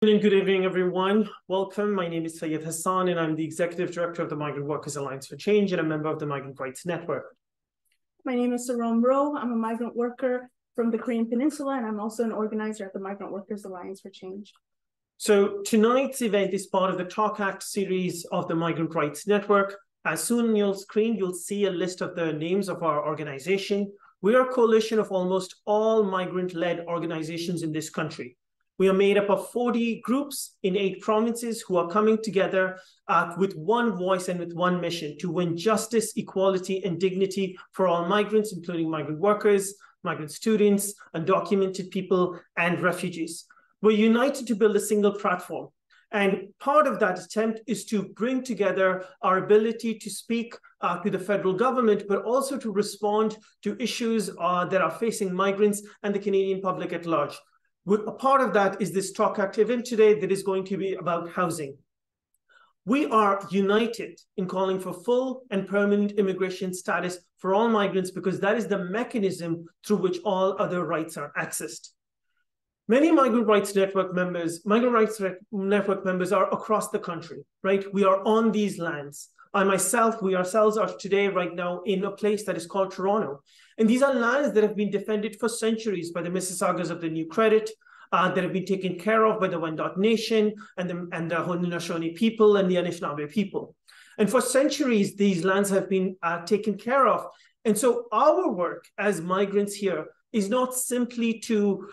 And good evening, everyone. Welcome. My name is Syed Hassan, and I'm the Executive Director of the Migrant Workers Alliance for Change and a member of the Migrant Rights Network. My name is Sarome Rowe. I'm a migrant worker from the Korean Peninsula, and I'm also an organizer at the Migrant Workers Alliance for Change. So tonight's event is part of the Talk Act series of the Migrant Rights Network. As soon on your screen, you'll see a list of the names of our organization. We are a coalition of almost all migrant-led organizations in this country. We are made up of 40 groups in 8 provinces who are coming together with one voice and with one mission to win justice, equality, and dignity for all migrants, including migrant workers, migrant students, undocumented people, and refugees. We're united to build a single platform. And part of that attempt is to bring together our ability to speak to the federal government, but also to respond to issues that are facing migrants and the Canadian public at large. A part of that is this Talk Act event today that is going to be about housing. We are united in calling for full and permanent immigration status for all migrants because that is the mechanism through which all other rights are accessed. Many Migrant Rights Network members are across the country, right? We are on these lands. We ourselves are today, right now, in a place that is called Toronto. And these are lands that have been defended for centuries by the Mississaugas of the New Credit, that have been taken care of by the Wendat Nation and the Haudenosaunee people and the Anishinaabe people. And for centuries, these lands have been taken care of. And so our work as migrants here is not simply to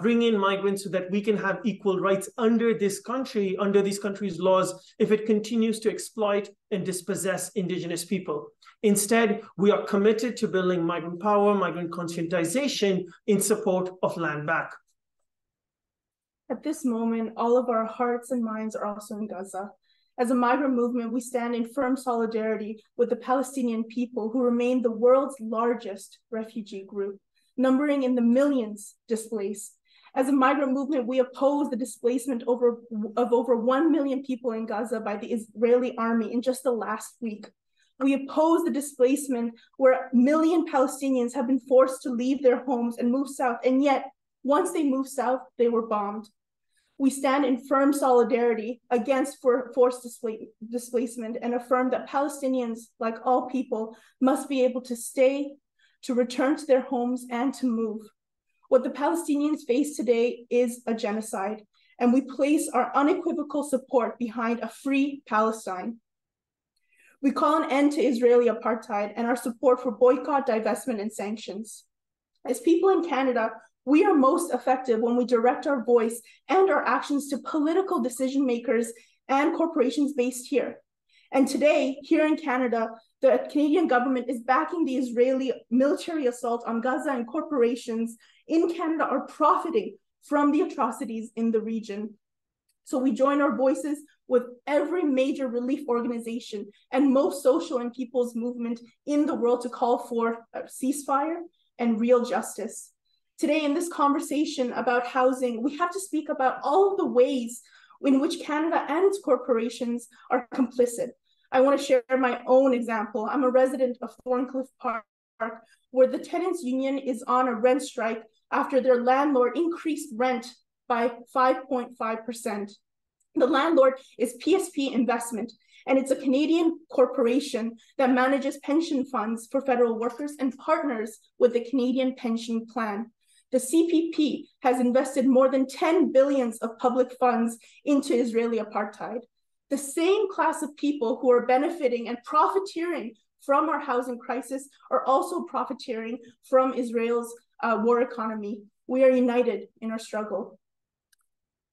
bring in migrants so that we can have equal rights under this country, under these countries' laws, if it continues to exploit and dispossess Indigenous people. Instead, we are committed to building migrant power, migrant conscientization in support of land back. At this moment, all of our hearts and minds are also in Gaza. As a migrant movement, we stand in firm solidarity with the Palestinian people who remain the world's largest refugee group, numbering in the millions displaced. As a migrant movement, we oppose the displacement of over 1 million people in Gaza by the Israeli army in just the last week. We oppose the displacement where 1 million Palestinians have been forced to leave their homes and move south, and yet, once they moved south, they were bombed. We stand in firm solidarity against forced displacement and affirm that Palestinians, like all people, must be able to stay, to return to their homes, and to move. What the Palestinians face today is a genocide, and we place our unequivocal support behind a free Palestine. We call an end to Israeli apartheid and our support for boycott, divestment, and sanctions. As people in Canada, we are most effective when we direct our voice and our actions to political decision makers and corporations based here. And today, here in Canada, the Canadian government is backing the Israeli military assault on Gaza, and corporations in Canada are profiting from the atrocities in the region. So we join our voices with every major relief organization and most social and people's movement in the world to call for a ceasefire and real justice. Today, in this conversation about housing, we have to speak about all of the ways in which Canada and its corporations are complicit. I want to share my own example. I'm a resident of Thorncliffe Park, where the tenants union is on a rent strike after their landlord increased rent by 5.5%. The landlord is PSP Investment, and it's a Canadian corporation that manages pension funds for federal workers and partners with the Canadian Pension Plan. The CPP has invested more than 10 billion of public funds into Israeli apartheid. The same class of people who are benefiting and profiteering from our housing crisis are also profiteering from Israel's war economy. We are united in our struggle.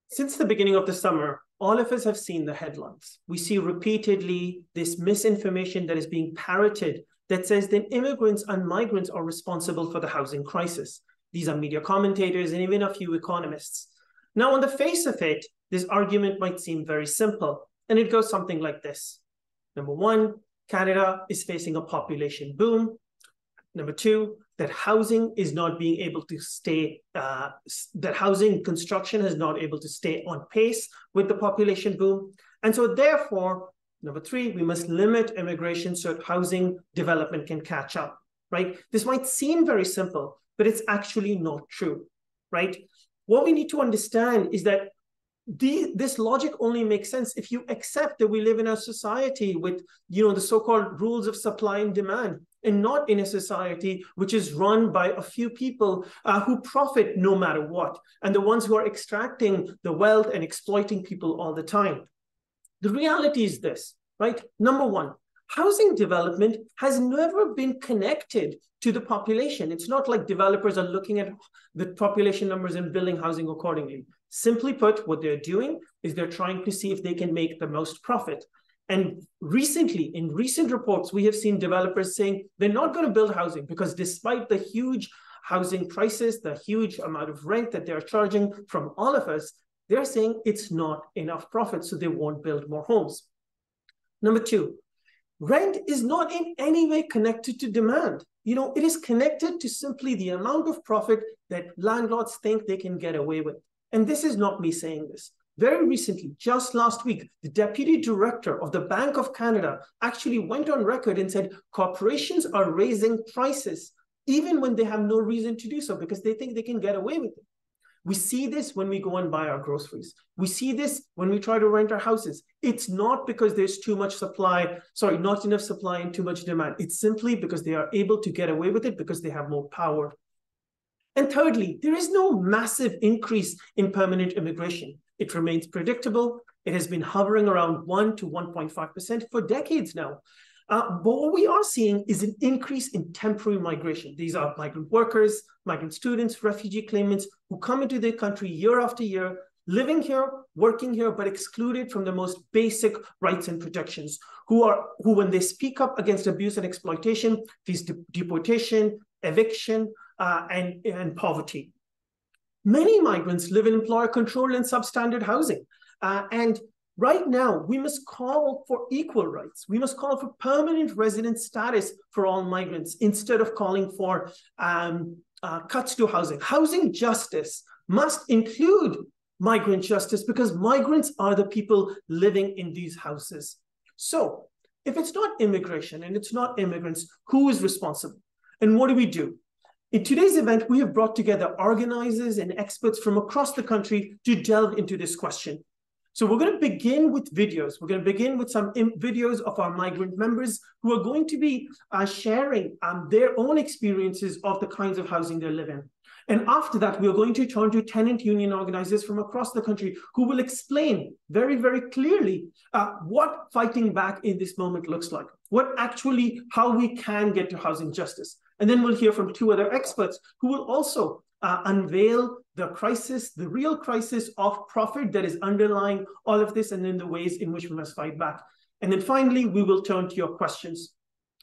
Since the beginning of the summer, all of us have seen the headlines. We see repeatedly this misinformation that is being parroted that says that immigrants and migrants are responsible for the housing crisis. These are media commentators and even a few economists. Now, on the face of it, this argument might seem very simple, and it goes something like this. Number one, Canada is facing a population boom. Number two, that housing is not being able to stay, that housing construction is not able to stay on pace with the population boom. And so therefore, number three, we must limit immigration so that housing development can catch up, right? This might seem very simple, but it's actually not true, right? What we need to understand is that This logic only makes sense if you accept that we live in a society with, the so-called rules of supply and demand, and not in a society which is run by a few people who profit no matter what, and the ones who are extracting the wealth and exploiting people all the time. The reality is this, right? Number one, housing development has never been connected to the population. It's not like developers are looking at the population numbers and building housing accordingly. Simply put, what they're doing is they're trying to see if they can make the most profit. And recently, in recent reports, we have seen developers saying they're not going to build housing because despite the huge housing crisis, the huge amount of rent that they're charging from all of us, they're saying it's not enough profit, so they won't build more homes. Number two, rent is not in any way connected to demand. It is connected to simply the amount of profit that landlords think they can get away with. And this is not me saying this. Very recently, just last week, the deputy director of the Bank of Canada actually went on record and said corporations are raising prices even when they have no reason to do so because they think they can get away with it. We see this when we go and buy our groceries. We see this when we try to rent our houses. It's not because there's not enough supply and too much demand. It's simply because they are able to get away with it because they have more power. And thirdly, there is no massive increase in permanent immigration. It remains predictable. It has been hovering around 1 to 1.5% for decades now. But what we are seeing is an increase in temporary migration. These are migrant workers, migrant students, refugee claimants who come into their country year after year, living here, working here, but excluded from the most basic rights and protections, who when they speak up against abuse and exploitation, face deportation, eviction, and poverty. Many migrants live in employer-controlled and substandard housing. And right now, we must call for equal rights. We must call for permanent resident status for all migrants instead of calling for cuts to housing. Housing justice must include migrant justice because migrants are the people living in these houses. So if it's not immigration and it's not immigrants, who is responsible? And what do we do? In today's event, we have brought together organizers and experts from across the country to delve into this question. So we're going to begin with videos. We're going to begin with some videos of our migrant members who are going to be sharing their own experiences of the kinds of housing they live in. And after that, we're going to turn to tenant union organizers from across the country who will explain very, very clearly what fighting back in this moment looks like, how we can get to housing justice. And then we'll hear from two other experts who will also unveil the crisis, the real crisis of profit that is underlying all of this, and then the ways in which we must fight back. And then finally, we will turn to your questions.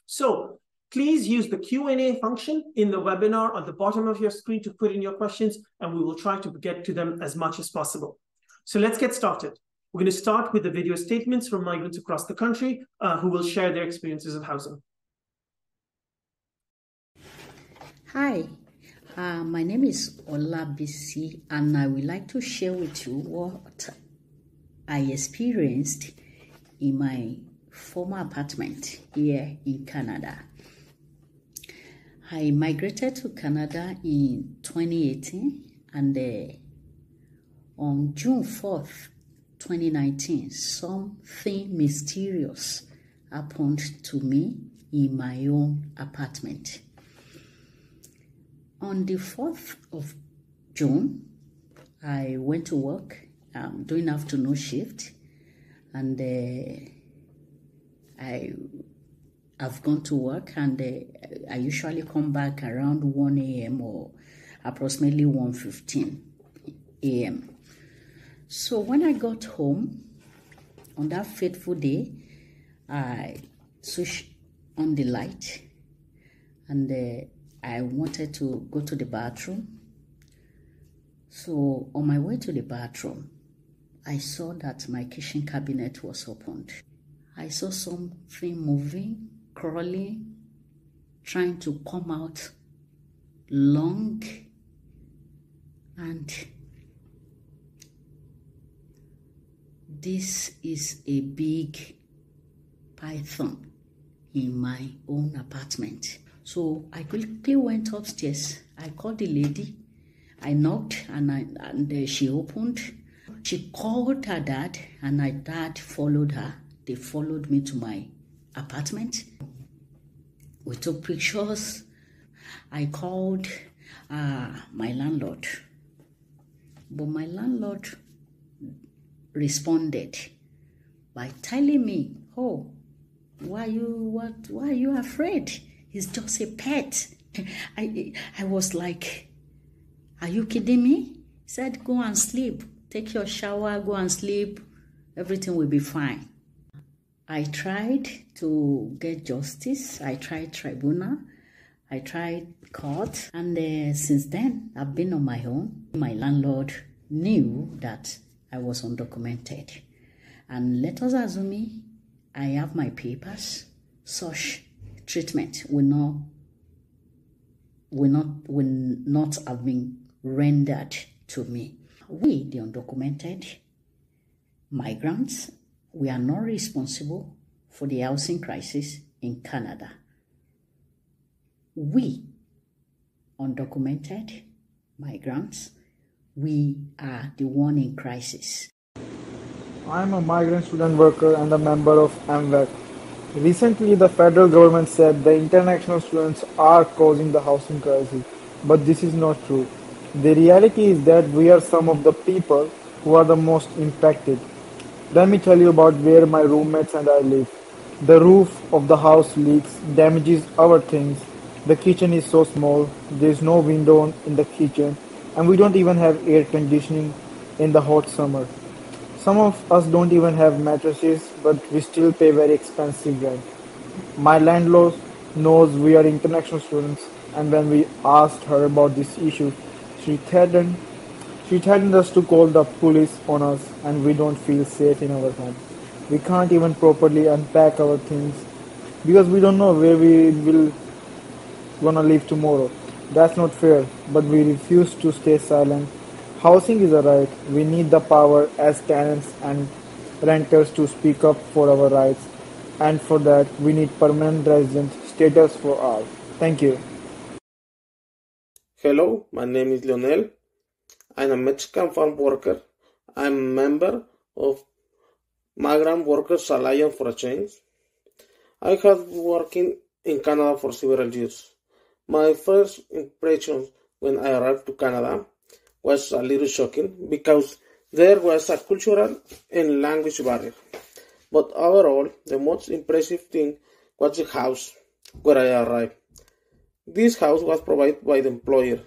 So please use the Q&A function in the webinar at the bottom of your screen to put in your questions, and we will try to get to them as much as possible. So let's get started. We're going to start with the video statements from migrants across the country who will share their experiences of housing. Hi, my name is Olabisi, and I would like to share with you what I experienced in my former apartment here in Canada. I migrated to Canada in 2018, and on June 4th, 2019, something mysterious happened to me in my own apartment. On the 4th of June, I went to work, doing afternoon shift, and I've gone to work, and I usually come back around 1 a.m. or approximately 1:15 a.m. So when I got home on that fateful day, I switched on the light, and I wanted to go to the bathroom. So on my way to the bathroom, I saw that my kitchen cabinet was opened. I saw something moving, crawling, trying to come out long, and this is a big python in my own apartment. So I quickly went upstairs. I called the lady. I knocked, and she opened. She called her dad, and her dad followed her. They followed me to my apartment. We took pictures. I called my landlord, but my landlord responded by telling me, "Oh, why are you afraid? He's just a pet." I was like, "Are you kidding me?" He said, "Go and sleep. Take your shower, go and sleep. Everything will be fine." I tried to get justice. I tried tribunal. I tried court. And since then, I've been on my own. My landlord knew that I was undocumented. And let us assume I have my papers. Such treatment will not have been rendered to me. We, the undocumented migrants, we are not responsible for the housing crisis in Canada. We, undocumented migrants, we are the one in crisis. I'm a migrant student worker and a member of MWEC. Recently, the federal government said the international students are causing the housing crisis, but this is not true. The reality is that we are some of the people who are the most impacted. Let me tell you about where my roommates and I live. The roof of the house leaks, damages our things. The kitchen is so small, there is no window in the kitchen, and we don't even have air conditioning in the hot summer. Some of us don't even have mattresses, but we still pay very expensive rent. My landlord knows we are international students, and when we asked her about this issue, she threatened she threatened us to call the police on us, and we don't feel safe in our home. We can't even properly unpack our things because we don't know where we will gonna live tomorrow. That's not fair, but we refuse to stay silent. Housing is a right. We need the power as tenants and renters to speak up for our rights, and for that we need permanent resident status for all. Thank you. Hello, my name is Lionel. I'm a Mexican farm worker. I'm a member of Migrant Workers Alliance for a Change. I have been working in Canada for several years. My first impression when I arrived to Canada was a little shocking because there was a cultural and language barrier. But overall, the most impressive thing was the house where I arrived. This house was provided by the employer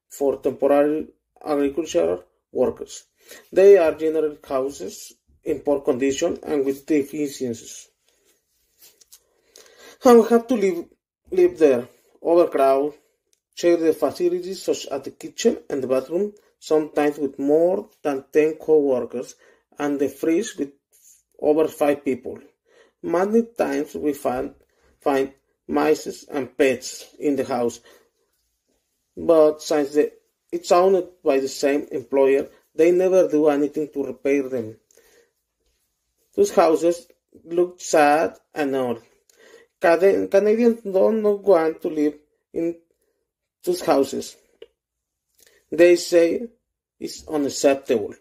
for temporary agricultural workers. They are general houses in poor condition and with deficiencies. And we have to live there, overcrowded, share the facilities such as the kitchen and the bathroom, sometimes with more than 10 co-workers, and the fridge with over 5 people. Many times we find mice and pets in the house, but since it's owned by the same employer, they never do anything to repair them. Those houses look sad and old. Canadians don't want to live in those houses. They say it's unacceptable.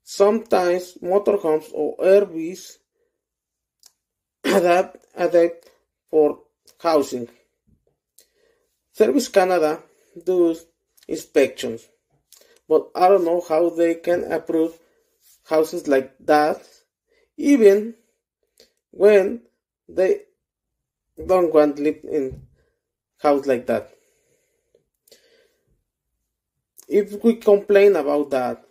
Sometimes motorhomes or RVs adapt for housing. Service Canada does inspections, but I don't know how they can approve houses like that, even when they don't want to live in house like that. If we complain about that,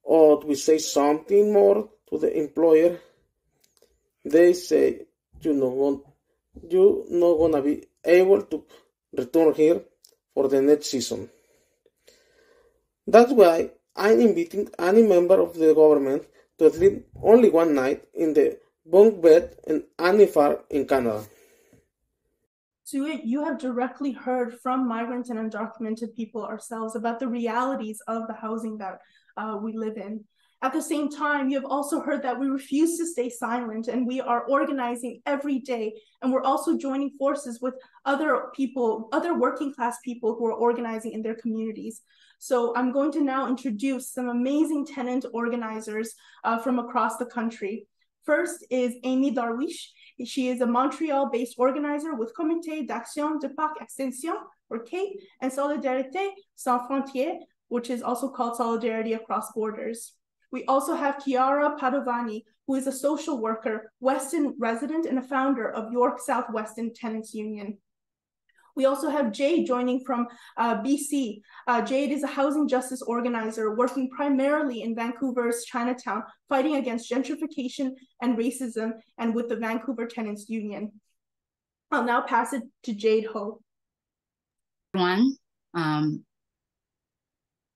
or we say something more to the employer, they say you're not gonna be able to return here for the next season. That's why I'm inviting any member of the government to sleep only one night in the bunk bed in any farm in Canada. So you have directly heard from migrants and undocumented people ourselves about the realities of the housing that we live in. At the same time, you have also heard that we refuse to stay silent, and we are organizing every day. And we're also joining forces with other people, other working class people who are organizing in their communities. So I'm going to now introduce some amazing tenant organizers from across the country. First is Amy Darwish. She is a Montreal-based organizer with Comité d'Action de Parc Extension, or CAPE, and Solidarité Sans Frontières, which is also called Solidarity Across Borders. We also have Chiara Padovani, who is a social worker, Weston resident, and a founder of York South-Weston Tenants Union. We also have Jade joining from BC. Jade is a housing justice organizer working primarily in Vancouver's Chinatown, fighting against gentrification and racism, and with the Vancouver Tenants Union. I'll now pass it to Jade Ho. Everyone,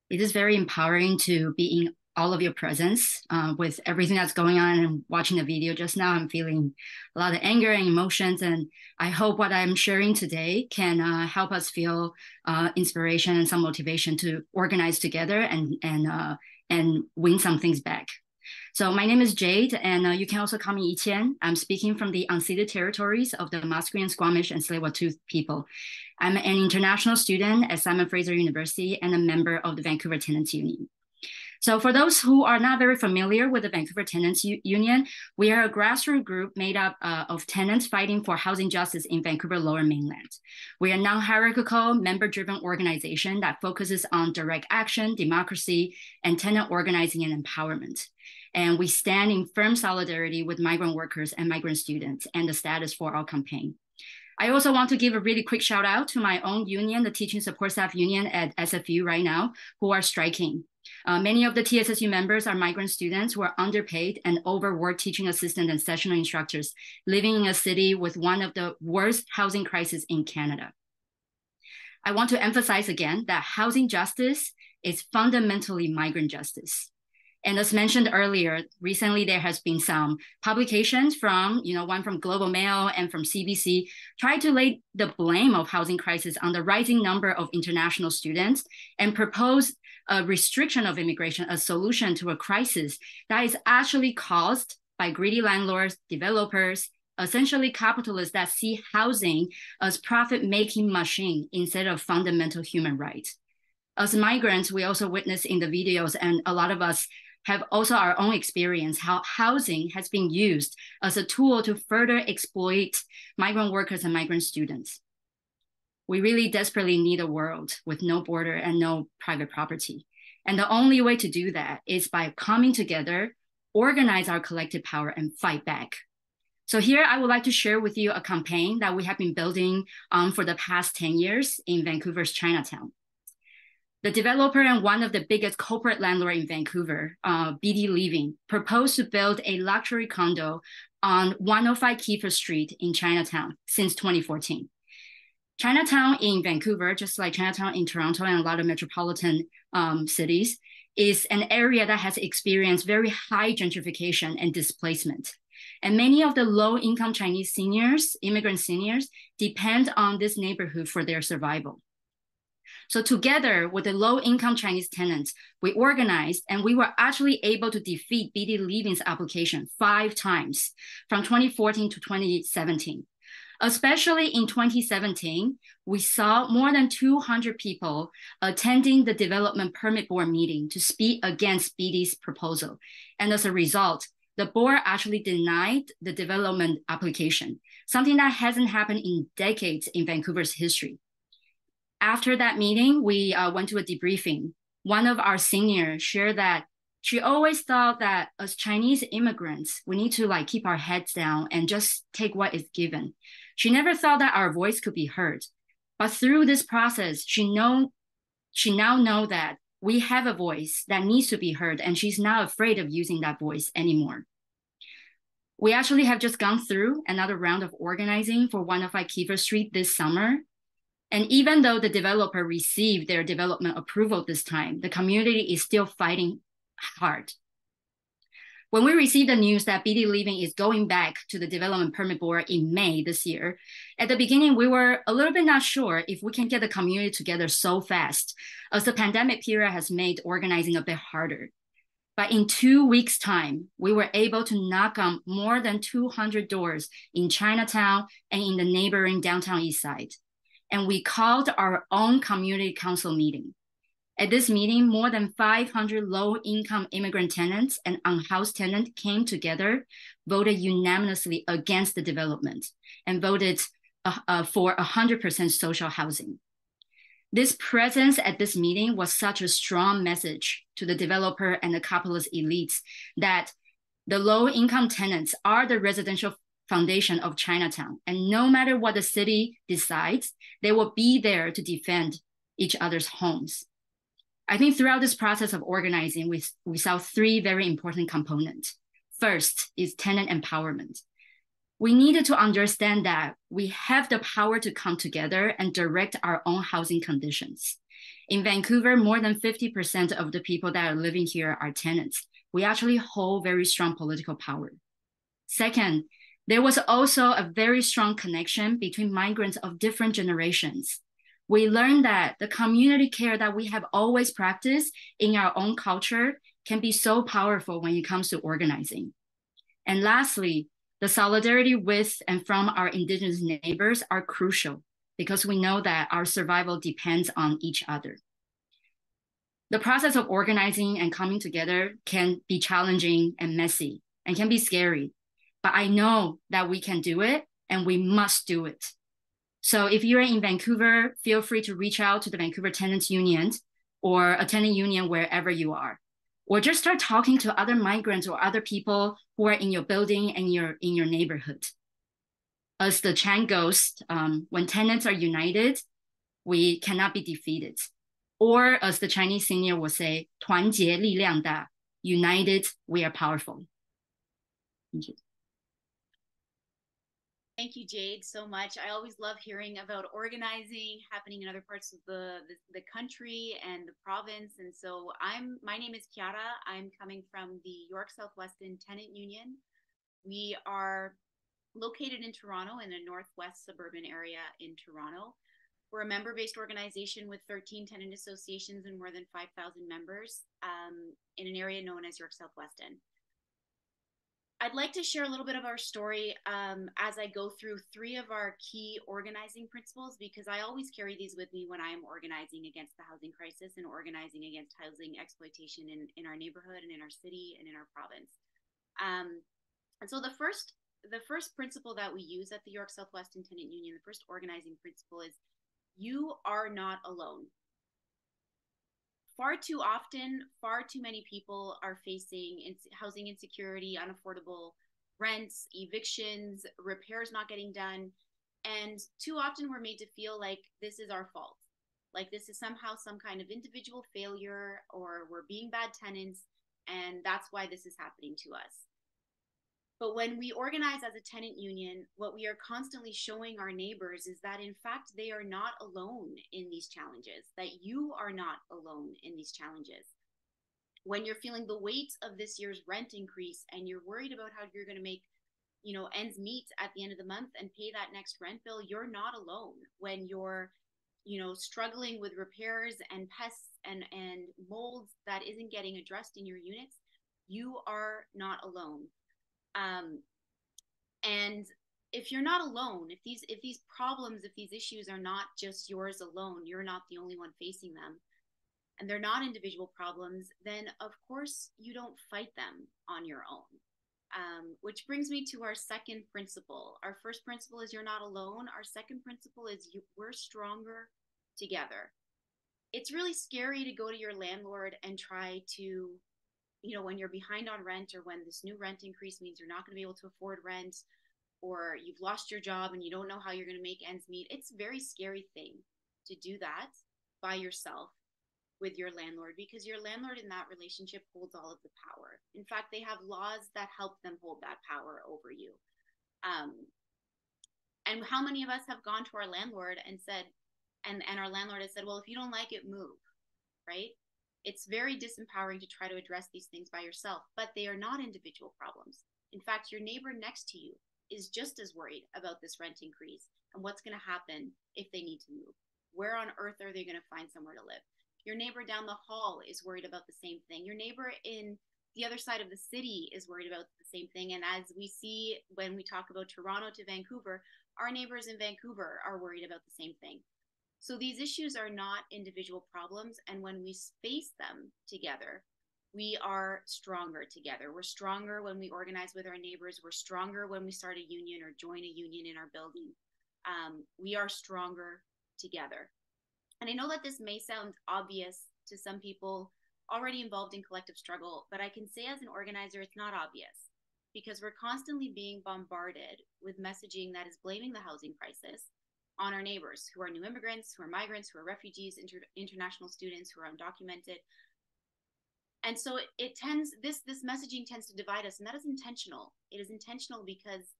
it is very empowering to be in all of your presence with everything that's going on, and watching the video just now, I'm feeling a lot of anger and emotions, and I hope what I'm sharing today can help us feel inspiration and some motivation to organize together and win some things back. So my name is Jade, and you can also call me Yiqian. I'm speaking from the unceded territories of the Musqueam, Squamish, and Tsleil-Waututh people. I'm an international student at Simon Fraser University and a member of the Vancouver Tenants Union. So for those who are not very familiar with the Vancouver Tenants Union, we are a grassroots group made up of tenants fighting for housing justice in Vancouver Lower Mainland. We are a non-hierarchical, member-driven organization that focuses on direct action, democracy, and tenant organizing and empowerment. And we stand in firm solidarity with migrant workers and migrant students and the Status for All campaign. I also want to give a really quick shout out to my own union, the Teaching Support Staff Union at SFU right now, who are striking. Many of the TSSU members are migrant students who are underpaid and overworked teaching assistant and sessional instructors living in a city with one of the worst housing crises in Canada. I want to emphasize again that housing justice is fundamentally migrant justice. And as mentioned earlier, recently there has been some publications from, one from Global Mail and from CBC, try to lay the blame of housing crisis on the rising number of international students and propose a restriction of immigration, a solution to a crisis that is actually caused by greedy landlords, developers, essentially capitalists that see housing as profit-making machine instead of fundamental human rights. As migrants, we also witness in the videos, and a lot of us have also our own experience, how housing has been used as a tool to further exploit migrant workers and migrant students. We really desperately need a world with no border and no private property. And the only way to do that is by coming together, organize our collective power, and fight back. So here I would like to share with you a campaign that we have been building for the past 10 years in Vancouver's Chinatown. The developer and one of the biggest corporate landlords in Vancouver, BD Living, proposed to build a luxury condo on 105 Kiefer Street in Chinatown since 2014. Chinatown in Vancouver, just like Chinatown in Toronto and a lot of metropolitan cities, is an area that has experienced very high gentrification and displacement. And many of the low-income Chinese seniors, immigrant seniors, depend on this neighborhood for their survival. So together with the low-income Chinese tenants, we organized, and we were actually able to defeat BD Living's application 5 times from 2014 to 2017. Especially in 2017, we saw more than 200 people attending the Development Permit Board meeting to speak against BD's proposal. And as a result, the board actually denied the development application, something that hasn't happened in decades in Vancouver's history. After that meeting, we went to a debriefing. One of our seniors shared that she always thought that as Chinese immigrants, we need to keep our heads down and just take what is given. She never thought that our voice could be heard. But through this process, she now knows that we have a voice that needs to be heard, and she's not afraid of using that voice anymore. We actually have just gone through another round of organizing for 105 Kiefer Street this summer. And even though the developer received their development approval this time, the community is still fighting hard. When we received the news that BD Living is going back to the Development Permit Board in May this year, at the beginning, we were a little bit not sure if we can get the community together so fast, as the pandemic period has made organizing a bit harder. But in 2 weeks' time, we were able to knock on more than 200 doors in Chinatown and in the neighboring downtown East Side. And we called our own community council meeting. At this meeting, more than 500 low-income immigrant tenants and unhoused tenants came together, voted unanimously against the development, and voted for 100% social housing. This presence at this meeting was such a strong message to the developer and the capitalist elites that the low-income tenants are the residential foundation of Chinatown. And no matter what the city decides, they will be there to defend each other's homes. I think throughout this process of organizing, we saw three very important components. First is tenant empowerment. We needed to understand that we have the power to come together and direct our own housing conditions. In Vancouver, more than 50% of the people that are living here are tenants. We actually hold very strong political power. Second, there was also a very strong connection between migrants of different generations. We learned that the community care that we have always practiced in our own culture can be so powerful when it comes to organizing. And lastly, the solidarity with and from our Indigenous neighbors are crucial because we know that our survival depends on each other. The process of organizing and coming together can be challenging and messy and can be scary, but I know that we can do it and we must do it. So if you're in Vancouver, feel free to reach out to the Vancouver Tenants Union or a tenant union wherever you are. Or just start talking to other migrants or other people who are in your building and in your neighborhood. As the chant goes, when tenants are united, we cannot be defeated. Or as the Chinese senior will say, 团结力量大, united, we are powerful. Thank you. Thank you, Jade, so much. I always love hearing about organizing happening in other parts of the country and the province. And so my name is Chiara. I'm coming from the York Southwestern Tenant Union. We are located in Toronto in a northwest suburban area in Toronto. We're a member-based organization with 13 tenant associations and more than 5,000 members in an area known as York Southwestern. I'd like to share a little bit of our story as I go through three of our key organizing principles, because I always carry these with me when I am organizing against the housing crisis and organizing against housing exploitation in our neighborhood and in our city and in our province. And so the first principle that we use at the York Southwestern Tenant Union, the first organizing principle is you are not alone. Far too often, far too many people are facing housing insecurity, unaffordable rents, evictions, repairs not getting done. And too often we're made to feel like this is our fault. Like this is somehow some kind of individual failure, or we're being bad tenants, and that's why this is happening to us. But when we organize as a tenant union, what we are constantly showing our neighbors is that, in fact, they are not alone in these challenges, that you are not alone in these challenges. When you're feeling the weight of this year's rent increase and you're worried about how you're going to make, ends meet at the end of the month and pay that next rent bill, you're not alone. When you're, struggling with repairs and pests and molds that isn't getting addressed in your units, you are not alone. And if you're not alone, if these problems, if these issues are not just yours alone, you're not the only one facing them, and they're not individual problems, then of course you don't fight them on your own. Which brings me to our second principle. Our first principle is you're not alone. Our second principle is we're stronger together. It's really scary to go to your landlord and try to, when you're behind on rent, or when this new rent increase means you're not going to be able to afford rent, or you've lost your job and you don't know how you're going to make ends meet. It's a very scary thing to do that by yourself with your landlord, because your landlord in that relationship holds all of the power. In fact, they have laws that help them hold that power over you. And how many of us have gone to our landlord and said, and our landlord has said, well, if you don't like it, move, right? It's very disempowering to try to address these things by yourself, but they are not individual problems. In fact, your neighbor next to you is just as worried about this rent increase and what's going to happen if they need to move. Where on earth are they going to find somewhere to live? Your neighbor down the hall is worried about the same thing. Your neighbor in The other side of the city is worried about the same thing. And as we see when we talk about Toronto to Vancouver, our neighbors in Vancouver are worried about the same thing. So these issues are not individual problems. And when we face them together, we are stronger together. We're stronger when we organize with our neighbors. We're stronger when we start a union or join a union in our building. We are stronger together. And I know that this may sound obvious to some people already involved in collective struggle, but I can say as an organizer, it's not obvious, because we're constantly being bombarded with messaging that is blaming the housing crisis on our neighbors who are new immigrants, who are migrants, who are refugees, international students, who are undocumented. And so this messaging tends to divide us, and that is intentional. It is intentional because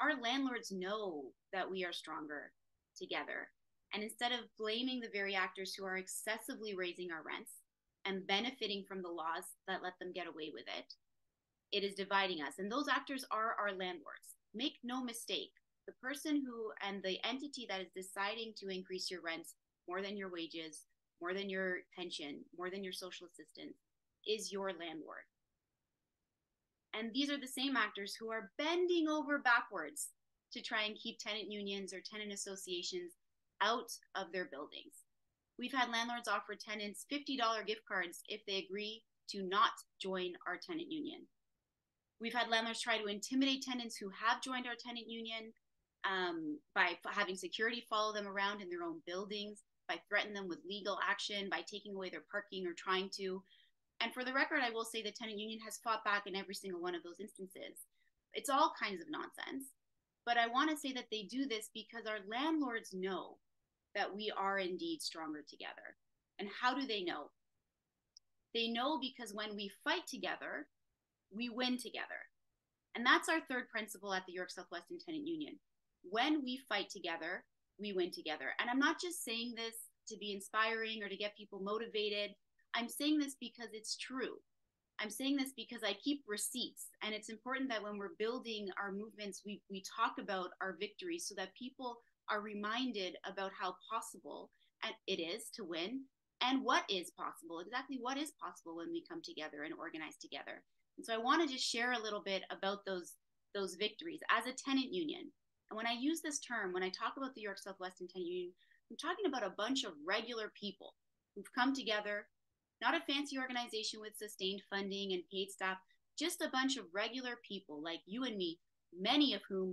our landlords know that we are stronger together. And instead of blaming the very actors who are excessively raising our rents and benefiting from the laws that let them get away with it, it is dividing us. And those actors are our landlords. Make no mistake, the person who and the entity that is deciding to increase your rents more than your wages, more than your pension, more than your social assistance, is your landlord. And these are the same actors who are bending over backwards to try and keep tenant unions or tenant associations out of their buildings. We've had landlords offer tenants $50 gift cards if they agree to not join our tenant union. We've had landlords try to intimidate tenants who have joined our tenant union by having security follow them around in their own buildings, by threatening them with legal action, by taking away their parking or trying to. And for the record, I will say the tenant union has fought back in every single one of those instances. It's all kinds of nonsense. But I want to say that they do this because our landlords know that we are indeed stronger together. And how do they know? They know because when we fight together, we win together. And that's our third principle at the York Southwestern Tenant Union. When we fight together, we win together. And I'm not just saying this to be inspiring or to get people motivated. I'm saying this because it's true. I'm saying this because I keep receipts, and it's important that when we're building our movements, we talk about our victories so that people are reminded about how possible it is to win and what is possible, exactly what is possible when we come together and organize together. And so I want to just share a little bit about those victories as a tenant union. And when I use this term, when I talk about the York Southwestern Tenant Union, I'm talking about a bunch of regular people who've come together, not a fancy organization with sustained funding and paid staff, just a bunch of regular people like you and me,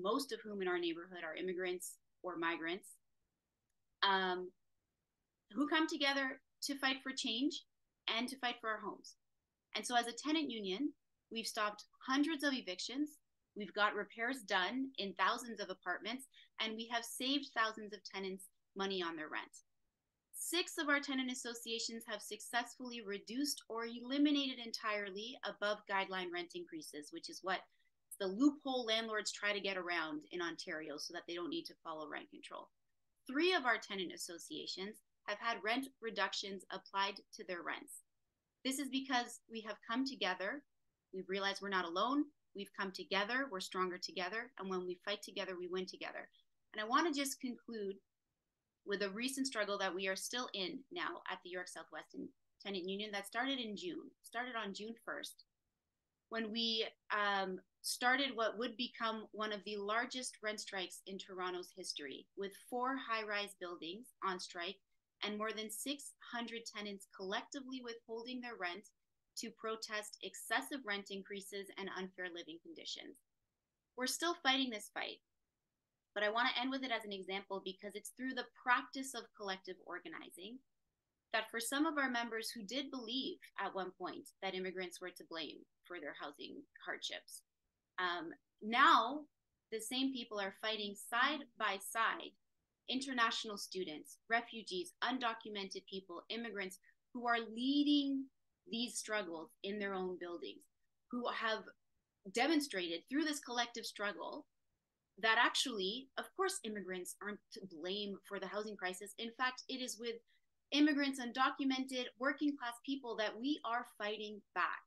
most of whom in our neighborhood are immigrants or migrants, who come together to fight for change and to fight for our homes. And so as a tenant union, we've stopped hundreds of evictions, we've got repairs done in thousands of apartments, and we have saved thousands of tenants money on their rent. 6 of our tenant associations have successfully reduced or eliminated entirely above guideline rent increases, which is what the loophole landlords try to get around in Ontario so that they don't need to follow rent control. 3 of our tenant associations have had rent reductions applied to their rents. This is because we have come together. We've realized we're not alone. We've come together. We're stronger together. And when we fight together, we win together. And I want to just conclude with a recent struggle that we are still in now at the York Southwestern Tenant Union that started on June 1st, when we started what would become one of the largest rent strikes in Toronto's history, with 4 high-rise buildings on strike and more than 600 tenants collectively withholding their rent to protest excessive rent increases and unfair living conditions. We're still fighting this fight, but I want to end with it as an example because it's through the practice of collective organizing that for some of our members who did believe at one point that immigrants were to blame for their housing hardships, now the same people are fighting side by side international students, refugees, undocumented people, immigrants who are leading these struggles in their own buildings, who have demonstrated through this collective struggle that actually, of course, immigrants aren't to blame for the housing crisis. In fact, it is with immigrants, undocumented, working class people that we are fighting back.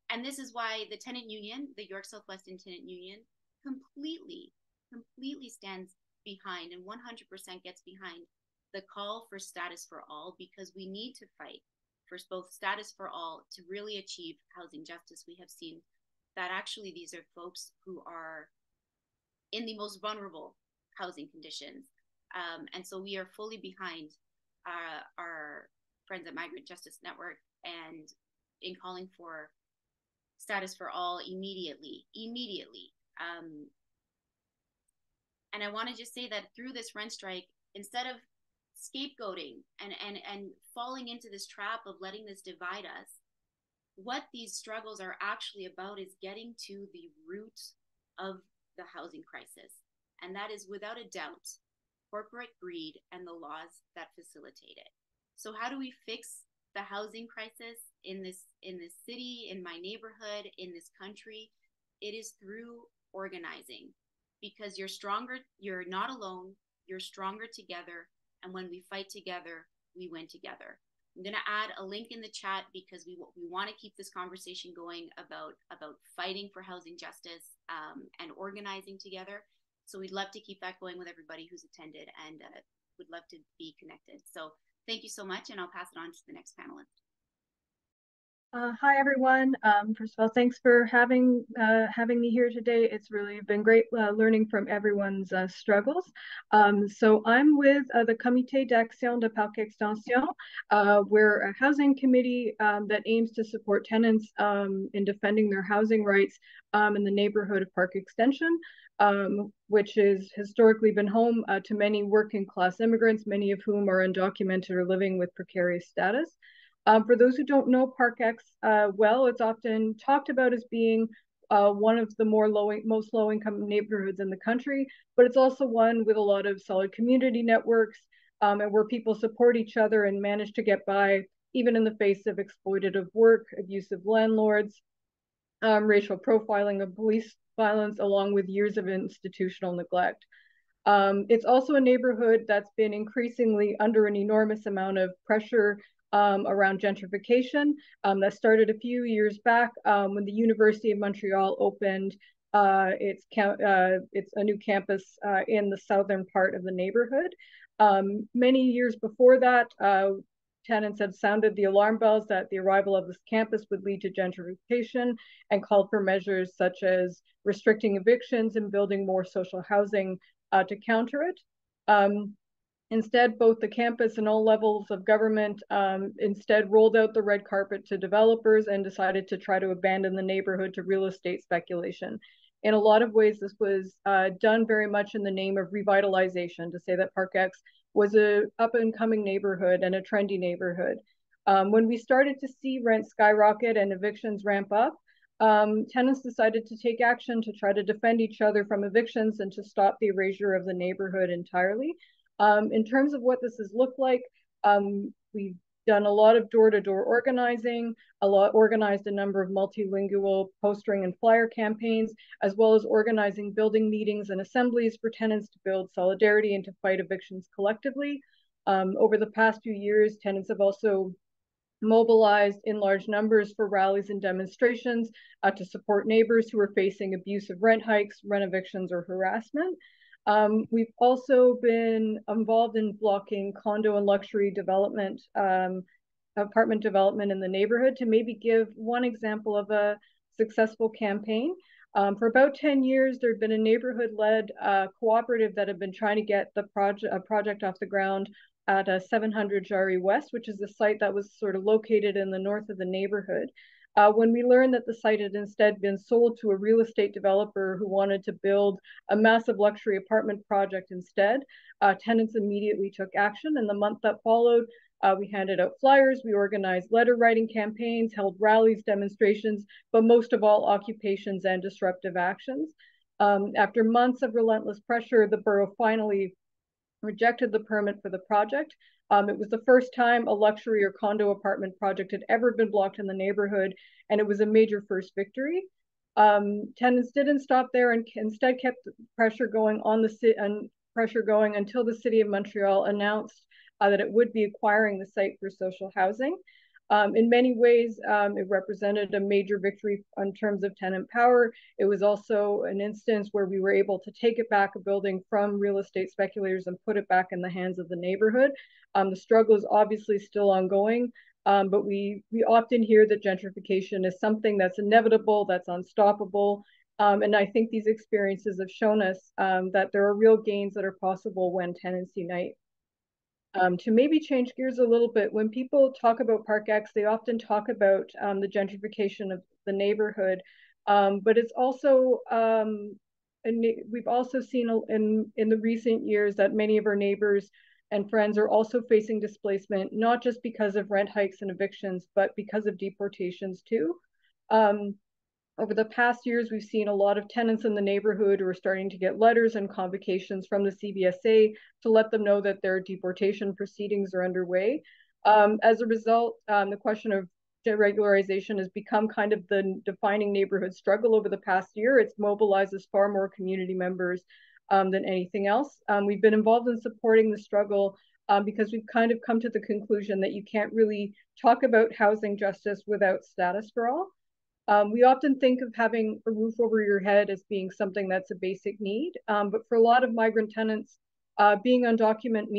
And this is why the tenant union, the York Southwestern Tenant Union, completely stands behind and 100% gets behind the call for status for all, because we need to fight for both status for all to really achieve housing justice, we have seen that actually these are folks who are in the most vulnerable housing conditions. And so we are fully behind our friends at Migrant Justice Network and in calling for status for all immediately. And I want to just say that through this rent strike, instead of scapegoating and falling into this trap of letting this divide us, what these struggles are actually about is getting to the root of the housing crisis. And that is without a doubt corporate greed and the laws that facilitate it. So how do we fix the housing crisis in this city, in my neighborhood, in this country? It is through organizing, because you're stronger, you're not alone, you're stronger together, and when we fight together, we win together. I'm going to add a link in the chat because we want to keep this conversation going about fighting for housing justice and organizing together. So we'd love to keep that going with everybody who's attended, and would love to be connected. So thank you so much, and I'll pass it on to the next panelist. Hi, everyone. First of all, thanks for having me here today. It's really been great learning from everyone's struggles. So I'm with the Comité d'Action de Parc Extension. We're a housing committee that aims to support tenants in defending their housing rights in the neighborhood of Park Extension, which has historically been home to many working class immigrants, many of whom are undocumented or living with precarious status. For those who don't know Park X well, it's often talked about as being one of the most low-income neighborhoods in the country, but it's also one with a lot of solid community networks and where people support each other and manage to get by, even in the face of exploitative work, abusive landlords, racial profiling of police violence, along with years of institutional neglect. It's also a neighborhood that's been increasingly under an enormous amount of pressure around gentrification that started a few years back when the University of Montreal opened it's a new campus in the southern part of the neighborhood. Many years before that, tenants had sounded the alarm bells that the arrival of this campus would lead to gentrification and called for measures such as restricting evictions and building more social housing to counter it. Instead, both the campus and all levels of government instead rolled out the red carpet to developers and decided to try to abandon the neighborhood to real estate speculation. In a lot of ways, this was done very much in the name of revitalization, to say that Park X was a up-and-coming neighborhood and a trendy neighborhood. When we started to see rent skyrocket and evictions ramp up, tenants decided to take action to try to defend each other from evictions and to stop the erasure of the neighborhood entirely. In terms of what this has looked like, we've done a lot of door-to-door organizing, organized a number of multilingual postering and flyer campaigns, as well as organizing building meetings and assemblies for tenants to build solidarity and to fight evictions collectively. Over the past few years, tenants have also mobilized in large numbers for rallies and demonstrations to support neighbors who are facing abusive rent hikes, rent evictions, or harassment. We've also been involved in blocking condo and luxury development, apartment development in the neighborhood. To maybe give one example of a successful campaign, for about 10 years, there'd been a neighborhood-led cooperative that had been trying to get the project off the ground at 700 Jari West, which is a site that was sort of located in the north of the neighborhood. When we learned that the site had instead been sold to a real estate developer who wanted to build a massive luxury apartment project instead, tenants immediately took action. In the month that followed, we handed out flyers, we organized letter writing campaigns, held rallies, demonstrations, but most of all, occupations and disruptive actions. After months of relentless pressure, the borough finally rejected the permit for the project. It was the first time a luxury or condo apartment project had ever been blocked in the neighborhood, and it was a major first victory. Tenants didn't stop there and instead kept pressure going on until the city of Montreal announced that it would be acquiring the site for social housing. In many ways, it represented a major victory in terms of tenant power. It was also an instance where we were able to take it back, a building from real estate speculators, and put it back in the hands of the neighborhood. The struggle is obviously still ongoing. But we often hear that gentrification is something that's inevitable, that's unstoppable. And I think these experiences have shown us that there are real gains that are possible when tenants unite. To maybe change gears a little bit, when people talk about Park X, they often talk about the gentrification of the neighborhood, but it's also, and we've also seen in the recent years that many of our neighbors and friends are also facing displacement, not just because of rent hikes and evictions, but because of deportations too. Over the past years, we've seen a lot of tenants in the neighborhood who are starting to get letters and convocations from the CBSA to let them know that their deportation proceedings are underway. As a result, the question of regularization has become kind of the defining neighborhood struggle over the past year. It's mobilizes far more community members than anything else. We've been involved in supporting the struggle because we've kind of come to the conclusion that you can't really talk about housing justice without status for all. We often think of having a roof over your head as being something that's a basic need, but for a lot of migrant tenants, being undocumented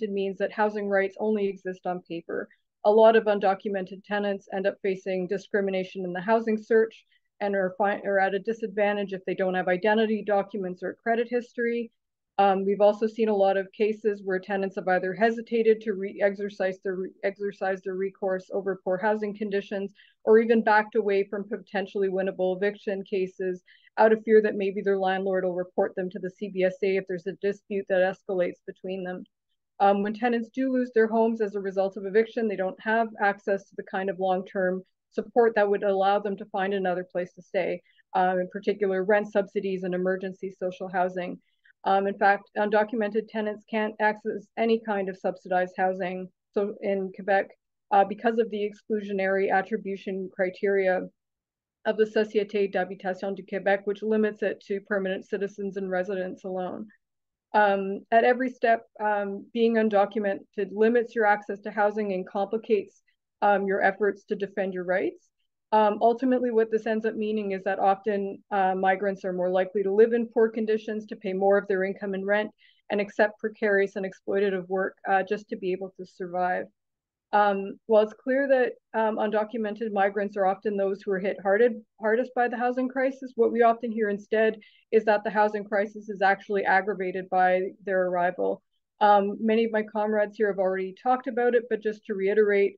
means that housing rights only exist on paper. A lot of undocumented tenants end up facing discrimination in the housing search and are at a disadvantage if they don't have identity documents or credit history. We've also seen a lot of cases where tenants have either hesitated to exercise their recourse over poor housing conditions, or even backed away from potentially winnable eviction cases out of fear that maybe their landlord will report them to the CBSA if there's a dispute that escalates between them. When tenants do lose their homes as a result of eviction, they don't have access to the kind of long-term support that would allow them to find another place to stay, in particular rent subsidies and emergency social housing. In fact, undocumented tenants can't access any kind of subsidized housing. So in Quebec, because of the exclusionary attribution criteria of the Société d'Habitation du Québec, which limits it to permanent citizens and residents alone. At every step, being undocumented limits your access to housing and complicates your efforts to defend your rights. Ultimately, what this ends up meaning is that often migrants are more likely to live in poor conditions, to pay more of their income in rent, and accept precarious and exploitative work just to be able to survive. While it's clear that undocumented migrants are often those who are hit hardest by the housing crisis, what we often hear instead is that the housing crisis is actually aggravated by their arrival. Many of my comrades here have already talked about it, but just to reiterate,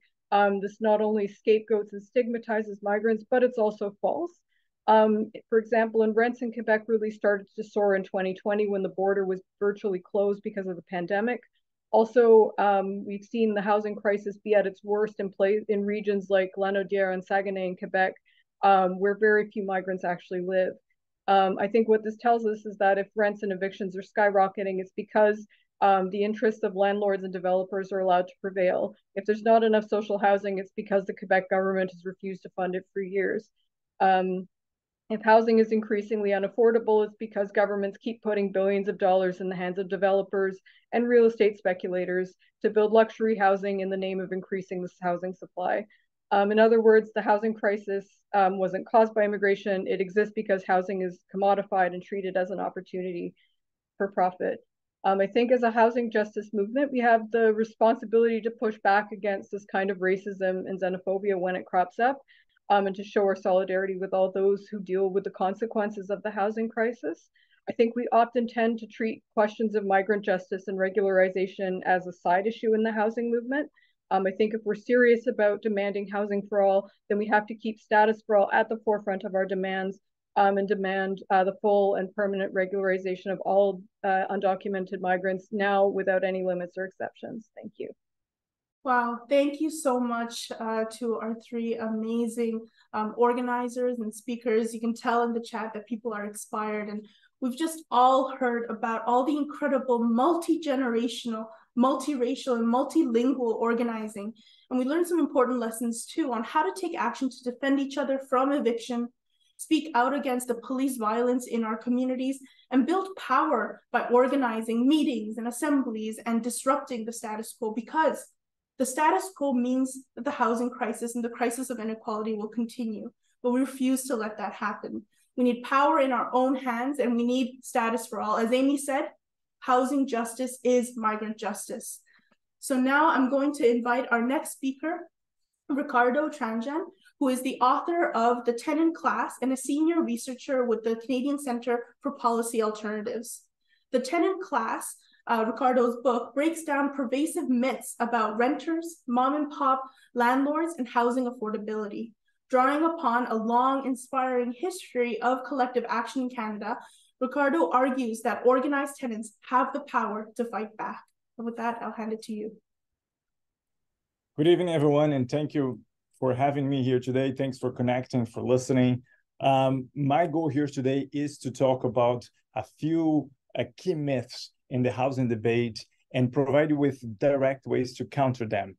this not only scapegoats and stigmatizes migrants, but it's also false. For example, rents in Quebec really started to soar in 2020 when the border was virtually closed because of the pandemic. Also, we've seen the housing crisis be at its worst in regions like Lanaudière and Saguenay in Quebec, where very few migrants actually live. I think what this tells us is that if rents and evictions are skyrocketing, it's because the interests of landlords and developers are allowed to prevail. If there's not enough social housing, it's because the Quebec government has refused to fund it for years. If housing is increasingly unaffordable, it's because governments keep putting billions of dollars in the hands of developers and real estate speculators to build luxury housing in the name of increasing this housing supply. In other words, the housing crisis wasn't caused by immigration. It exists because housing is commodified and treated as an opportunity for profit. I think as a housing justice movement, we have the responsibility to push back against this kind of racism and xenophobia when it crops up, and to show our solidarity with all those who deal with the consequences of the housing crisis. I think we often tend to treat questions of migrant justice and regularization as a side issue in the housing movement. I think if we're serious about demanding housing for all, then we have to keep status for all at the forefront of our demands, and demand the full and permanent regularization of all undocumented migrants now without any limits or exceptions. Thank you. Wow, thank you so much to our three amazing organizers and speakers. You can tell in the chat that people are inspired, and we've just all heard about all the incredible multi-generational, multiracial, and multilingual organizing. And we learned some important lessons too on how to take action to defend each other from eviction, speak out against the police violence in our communities, and build power by organizing meetings and assemblies and disrupting the status quo, because the status quo means that the housing crisis and the crisis of inequality will continue, but we refuse to let that happen. We need power in our own hands, and we need status for all. As Amy said, housing justice is migrant justice. So now I'm going to invite our next speaker, Ricardo Tranjan, who is the author of The Tenant Class and a senior researcher with the Canadian Centre for Policy Alternatives. The Tenant Class, Ricardo's book, breaks down pervasive myths about renters, mom and pop landlords, and housing affordability. Drawing upon a long, inspiring history of collective action in Canada, Ricardo argues that organized tenants have the power to fight back. And with that, I'll hand it to you. Good evening, everyone, and thank you for having me here today. Thanks for connecting, for listening. My goal here today is to talk about a few key myths in the housing debate and provide you with direct ways to counter them.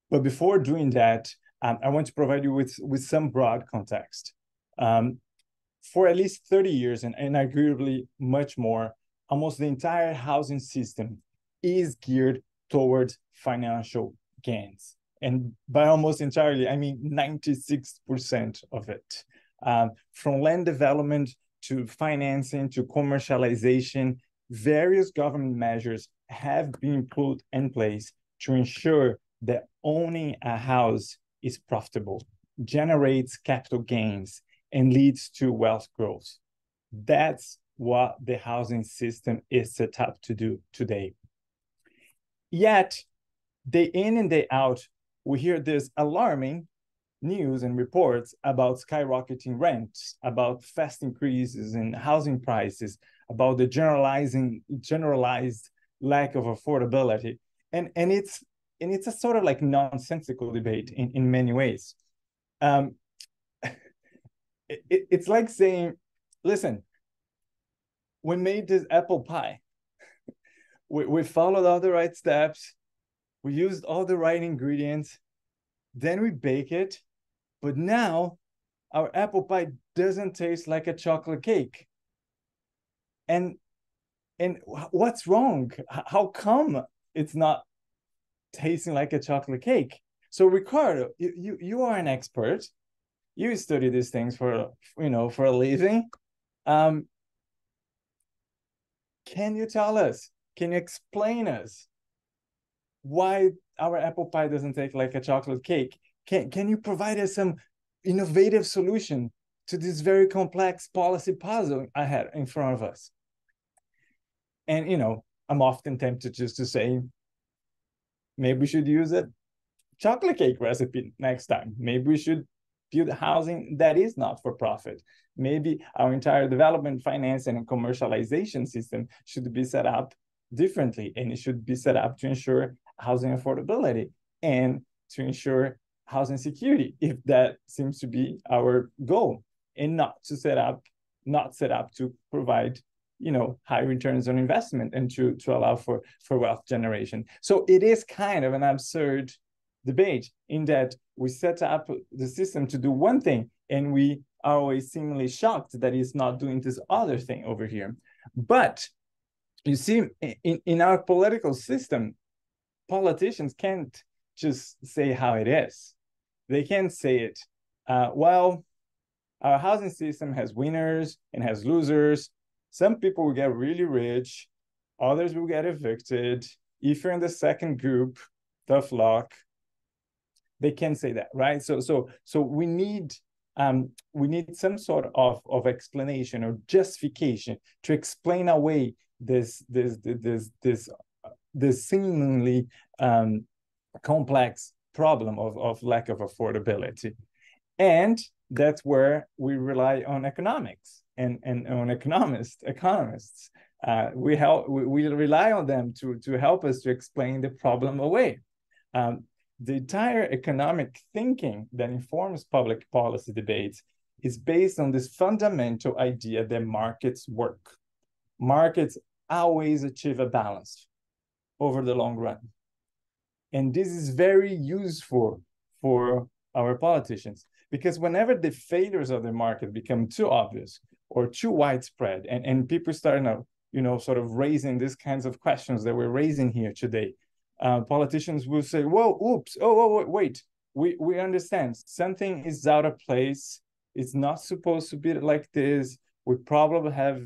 But before doing that, I want to provide you with some broad context. For at least 30 years, and arguably much more, almost the entire housing system is geared towards financial gains. And by almost entirely, I mean 96% of it. From land development to financing to commercialization, various government measures have been put in place to ensure that owning a house is profitable, generates capital gains, and leads to wealth growth. That's what the housing system is set up to do today. Yet, day in and day out, we hear this alarming news and reports about skyrocketing rents, about fast increases in housing prices, about the generalized lack of affordability. And it's a sort of like nonsensical debate in many ways. It's like saying, listen, we made this apple pie. We followed all the right steps. We used all the right ingredients. Then we bake it. But now our apple pie doesn't taste like a chocolate cake. And what's wrong? How come it's not tasting like a chocolate cake? So Ricardo, you are an expert. You study these things for a living. Can you tell us? Can you explain us why our apple pie doesn't taste like a chocolate cake? Can you provide us some innovative solution to this very complex policy puzzle ahead in front of us? And I'm often tempted just to say, maybe we should use a chocolate cake recipe next time. Maybe we should build housing that is not for profit. Maybe our entire development, finance, and commercialization system should be set up differently, and it should be set up to ensure housing affordability and to ensure housing security, if that seems to be our goal, and not set up to provide high returns on investment and to allow for wealth generation. So it is kind of an absurd debate in that we set up the system to do one thing and we are always seemingly shocked that it's not doing this other thing over here. But you see, in our political system, politicians can't just say how it is. They can't say it, well, our housing system has winners and has losers. Some people will get really rich, others will get evicted. If you're in the second group, tough luck. They can't say that, right? So we need some sort of explanation or justification to explain away this seemingly complex problem of lack of affordability. And that's where we rely on economics and on economists. We rely on them to help us to explain the problem away. The entire economic thinking that informs public policy debates is based on this fundamental idea that markets work. Markets always achieve a balance over the long run. And this is very useful for our politicians, because whenever the failures of the market become too obvious or too widespread, and people start now, sort of raising these kinds of questions that we're raising here today, politicians will say, whoa, oops, wait, we understand something is out of place. It's not supposed to be like this. we probably have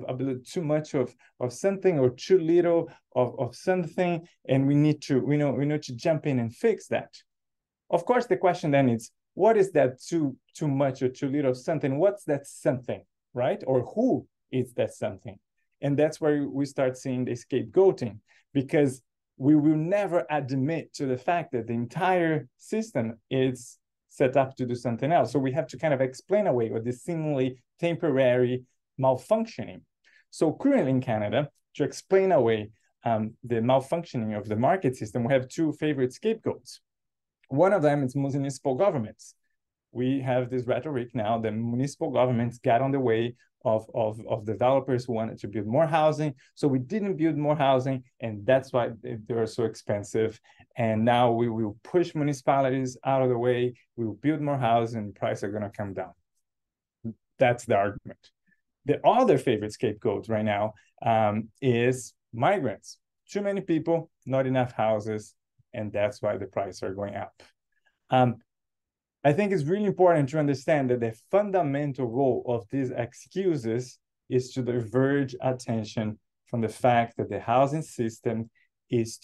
a little too much of something or too little of something, and we need to jump in and fix that. Of course, the question then is, what is that too much or too little of something? What's that something, right? Or who is that something? And that's where we start seeing the scapegoating, because we will never admit to the fact that the entire system is set up to do something else. So we have to kind of explain away what is seemingly temporary malfunctioning. So currently in Canada, to explain away the malfunctioning of the market system, we have two favorite scapegoats. One of them is municipal governments. We have this rhetoric now that municipal governments got on the way of developers who wanted to build more housing. So we didn't build more housing, and that's why they are so expensive. And now we will push municipalities out of the way. We will build more housing, and prices are going to come down. That's the argument. The other favorite scapegoat right now is migrants. Too many people, not enough houses, and that's why the prices are going up. I think it's really important to understand that the fundamental role of these excuses is to diverge attention from the fact that the housing system is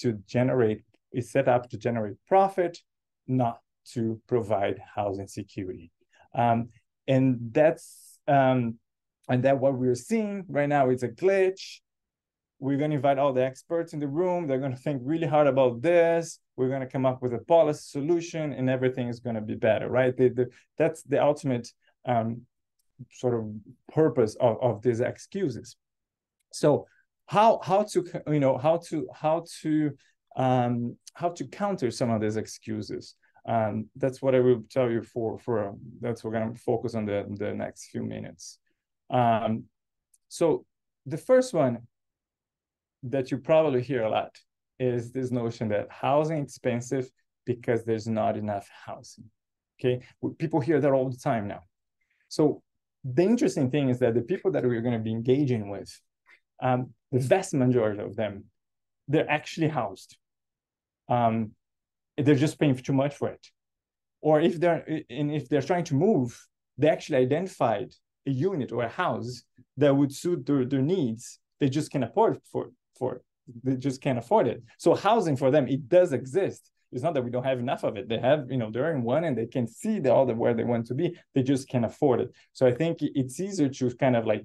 set up to generate profit, not to provide housing security. And that's what we're seeing right now is a glitch. We're going to invite all the experts in the room. They're going to think really hard about this. We're going to come up with a policy solution, and everything is going to be better, right? That's the ultimate sort of purpose of these excuses. So how to counter some of these excuses? That's what I will tell you that's what we're going to focus on the next few minutes. So the first one that you probably hear a lot is this notion that housing is expensive because there's not enough housing. Okay, people hear that all the time now. So the interesting thing is that the people that we're going to be engaging with, the vast majority of them, they're actually housed. They're just paying too much for it. Or if they're trying to move, they actually identified a unit or a house that would suit their needs. They just can't afford they just can't afford it. So housing for them, it does exist. It's not that we don't have enough of it. They have, they're in one and they can see where they want to be. They just can't afford it. So I think it's easier to kind of like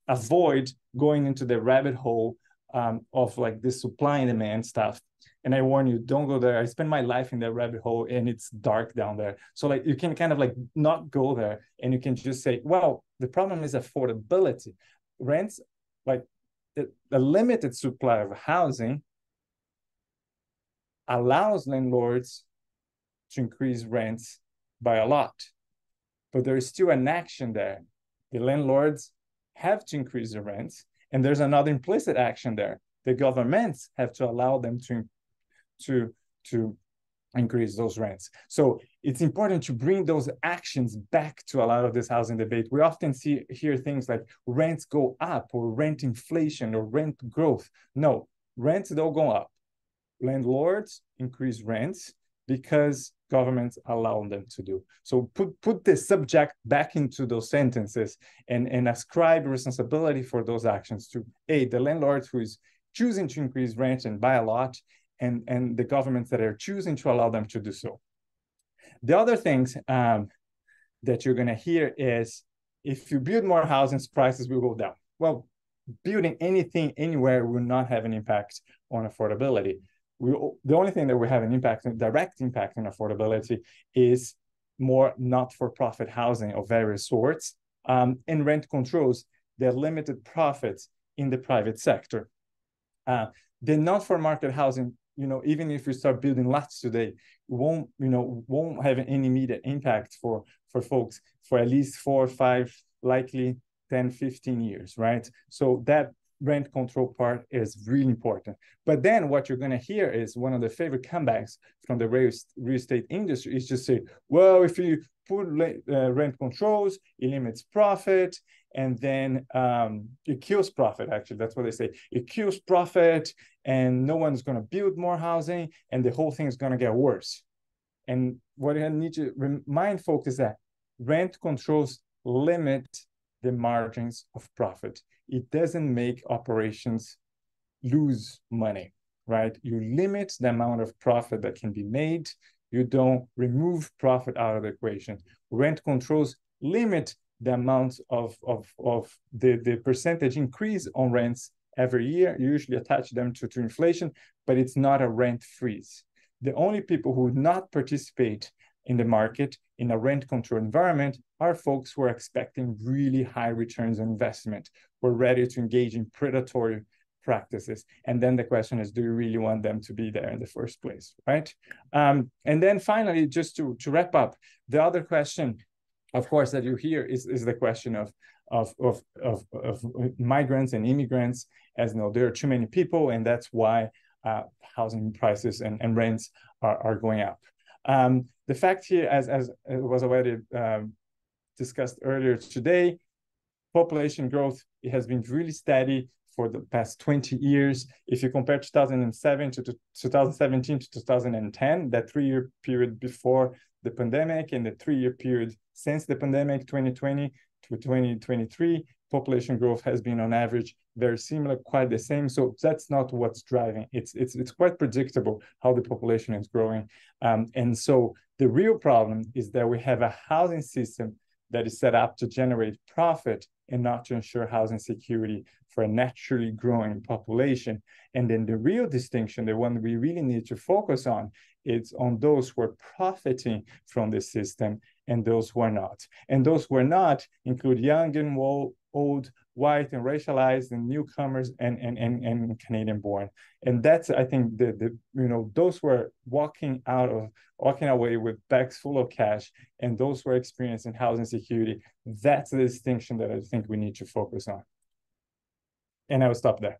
avoid going into the rabbit hole of like this supply and demand stuff. And I warn you, don't go there. I spend my life in that rabbit hole and it's dark down there. So like you can kind of like not go there, and you can just say, well, the problem is affordability. Rents, like the limited supply of housing allows landlords to increase rents by a lot. But there is still an action there. The landlords have to increase the rents, and there's another implicit action there. The governments have to allow them to increase those rents. So it's important to bring those actions back to a lot of this housing debate. We often hear things like rents go up or rent inflation or rent growth. No, rents don't go up. Landlords increase rents because governments allow them to do. So put the subject back into those sentences and ascribe responsibility for those actions to the landlords who is choosing to increase rent and buy a lot, and the governments that are choosing to allow them to do so. The other things that you're going to hear is, if you build more houses, prices will go down. Well, building anything anywhere will not have an impact on affordability. The only thing that will have an direct impact on affordability is more not-for-profit housing of various sorts, and rent controls that limited profits in the private sector. The not-for-market housing, even if we start building lots today, won't have any immediate impact for folks for at least 4 or 5, likely 10, 15 years, right? So that rent control part is really important. But then what you're going to hear is one of the favorite comebacks from the real estate industry is just say, well, if you put rent controls, it limits profit, and then it kills profit, actually. That's what they say. It kills profit, and no one's going to build more housing, and the whole thing is going to get worse. And what I need to remind folks is that rent controls limit the margins of profit. It doesn't make operations lose money, right? You limit the amount of profit that can be made. You don't remove profit out of the equation. Rent controls limit the amount of the percentage increase on rents every year. You usually attach them to inflation, but it's not a rent freeze. The only people who would not participate in the market in a rent control environment are folks who are expecting really high returns on investment, who are ready to engage in predatory practices. And then the question is, do you really want them to be there in the first place, right? And then finally, just to wrap up, the other question, of course, that you hear is the question of migrants and immigrants. As you know, there are too many people, and that's why housing prices and rents are going up. The fact here, as it was already discussed earlier today, population growth, it has been really steady for the past 20 years. If you compare 2007 to 2017 to 2010, that 3-year period before the pandemic, and the 3-year period since the pandemic, 2020 to 2023, population growth has been on average very similar, quite the same. So that's not what's driving. It's quite predictable how the population is growing. And so the real problem is that we have a housing system that is set up to generate profit and not to ensure housing security for a naturally growing population. And then the real distinction, the one we really need to focus on, is on those who are profiting from the system and those who are not. And those who are not include young and old, white and racialized, and newcomers and Canadian born. And that's, I think, those who are walking away with bags full of cash, and those who are experiencing housing security, that's the distinction that I think we need to focus on. And I will stop there.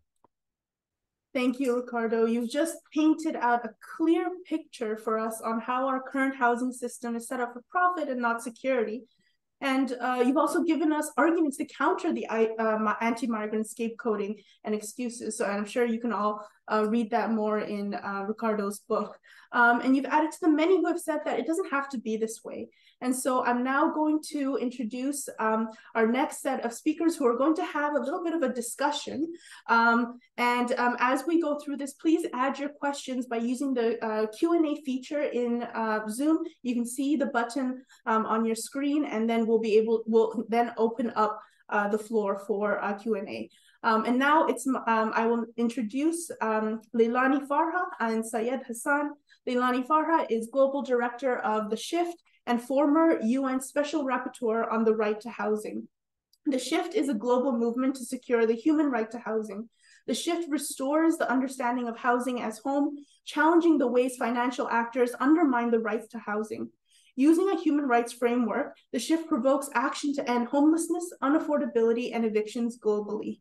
Thank you, Ricardo. You've just painted out a clear picture for us on how our current housing system is set up for profit and not security. And you've also given us arguments to counter the anti-migrant scapegoating and excuses. So I'm sure you can all read that more in Ricardo's book. And you've added to the many who have said that it doesn't have to be this way. And so I'm now going to introduce our next set of speakers who are going to have a little bit of a discussion. As we go through this, please add your questions by using the Q&A feature in Zoom. You can see the button on your screen, and then we'll then open up the floor for Q&A. And now I will introduce Leilani Farha and Syed Hassan. Leilani Farha is Global Director of The Shift and former UN Special Rapporteur on the right to housing. The Shift is a global movement to secure the human right to housing. The Shift restores the understanding of housing as home, challenging the ways financial actors undermine the rights to housing. Using a human rights framework, The Shift provokes action to end homelessness, unaffordability, and evictions globally.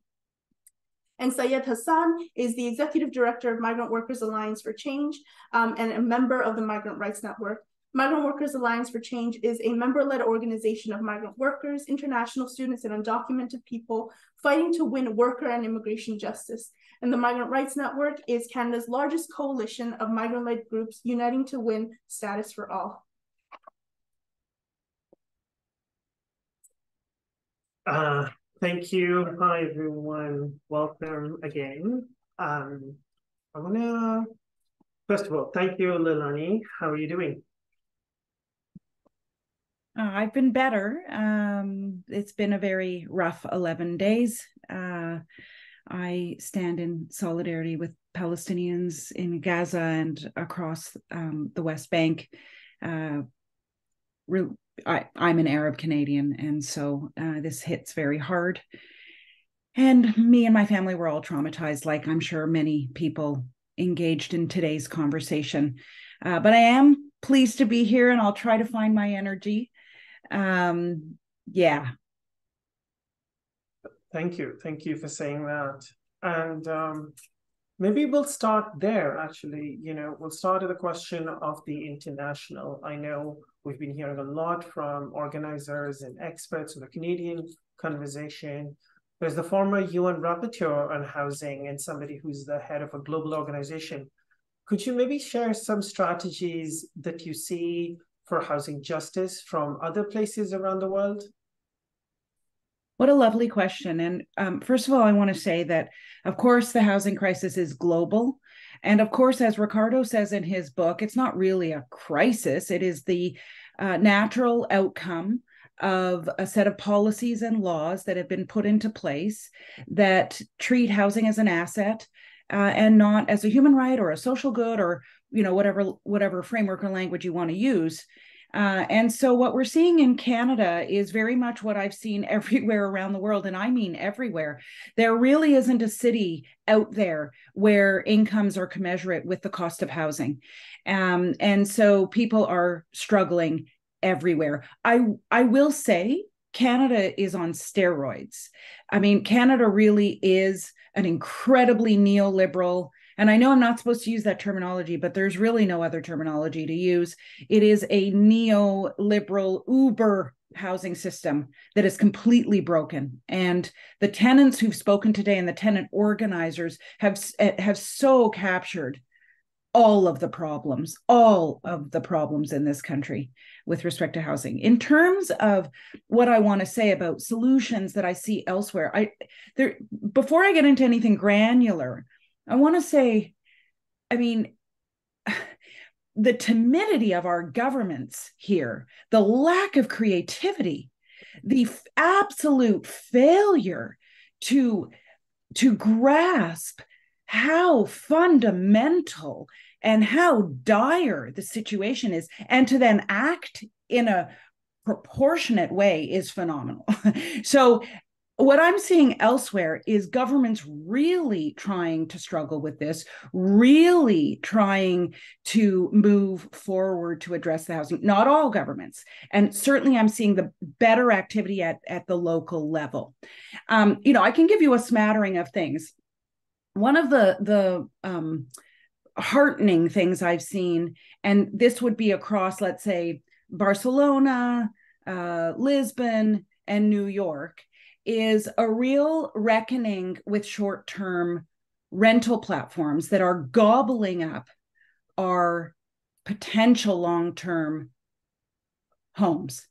And Syed Hassan is the Executive Director of Migrant Workers Alliance for Change and a member of the Migrant Rights Network. Migrant Workers Alliance for Change is a member-led organization of migrant workers, international students, and undocumented people fighting to win worker and immigration justice. And the Migrant Rights Network is Canada's largest coalition of migrant-led groups uniting to win status for all. Thank you. Hi, everyone. Welcome again. First of all, thank you, Leilani. How are you doing? I've been better. It's been a very rough 11 days. I stand in solidarity with Palestinians in Gaza and across the West Bank. I'm an Arab Canadian, and so this hits very hard. And me and my family were all traumatized, like I'm sure many people engaged in today's conversation. But I am pleased to be here, and I'll try to find my energy. Yeah. Thank you for saying that. And maybe we'll start there, actually. We'll start with the question of the international. I know we've been hearing a lot from organizers and experts in the Canadian conversation. There's the former UN Rapporteur on housing and somebody who's the head of a global organization. Could you maybe share some strategies that you see for housing justice from other places around the world? What a lovely question. And first of all, I want to say that, of course, the housing crisis is global. And of course, as Ricardo says in his book, it's not really a crisis. It is the natural outcome of a set of policies and laws that have been put into place that treat housing as an asset and not as a human right or a social good or whatever framework or language you want to use. And so what we're seeing in Canada is very much what I've seen everywhere around the world, and I mean everywhere. There really isn't a city out there where incomes are commensurate with the cost of housing. And so people are struggling everywhere. I will say Canada is on steroids. I mean, Canada really is an incredibly neoliberal, and I know I'm not supposed to use that terminology, but there's really no other terminology to use. It is a neoliberal Uber housing system that is completely broken. And the tenants who've spoken today and the tenant organizers have so captured all of the problems in this country with respect to housing. In terms of what I want to say about solutions that I see elsewhere, before I get into anything granular, I want to say, I mean, the timidity of our governments here, the lack of creativity, the absolute failure to grasp how fundamental and how dire the situation is, and to then act in a proportionate way is phenomenal. So what I'm seeing elsewhere is governments really trying to struggle with this, really trying to move forward to address the housing. Not all governments. And certainly I'm seeing the better activity at the local level. I can give you a smattering of things. One of the heartening things I've seen, and this would be across, let's say, Barcelona, Lisbon, and New York, is a real reckoning with short-term rental platforms that are gobbling up our potential long-term homes.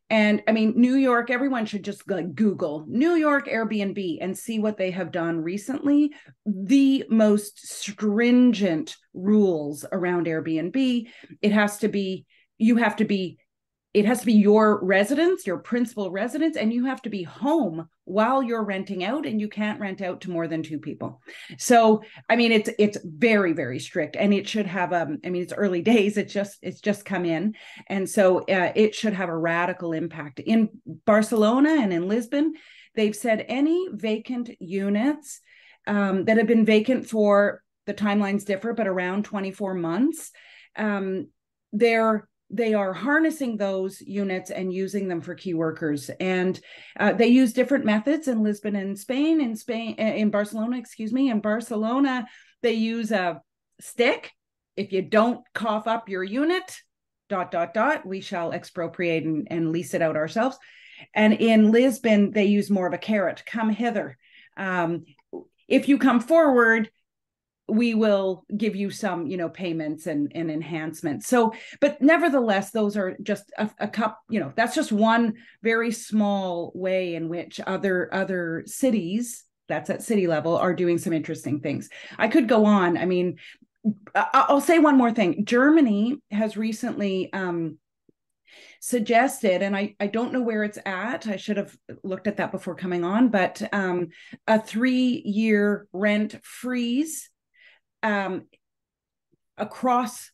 And I mean, New York, everyone should just Google New York Airbnb and see what they have done recently. The most stringent rules around Airbnb. It has to be your residence, your principal residence, and you have to be home while you're renting out, and you can't rent out to more than 2 people. So, I mean, it's very, very strict, and it should have it's early days. It's just come in. And so it should have a radical impact. In Barcelona and in Lisbon, they've said any vacant units that have been vacant for, the timelines differ, but around 24 months, they are harnessing those units and using them for key workers. And they use different methods in Lisbon and Spain. In Barcelona, In Barcelona, they use a stick. If you don't cough up your unit, ... we shall expropriate and lease it out ourselves. And in Lisbon, they use more of a carrot. Come hither. If you come forward, we will give you some, payments and enhancements. So, but nevertheless, those are just a cup, that's just one very small way in which other cities, that's at city level, are doing some interesting things. I could go on. I mean, I'll say one more thing. Germany has recently suggested, and I don't know where it's at, I should have looked at that before coming on, but a 3-year rent freeze across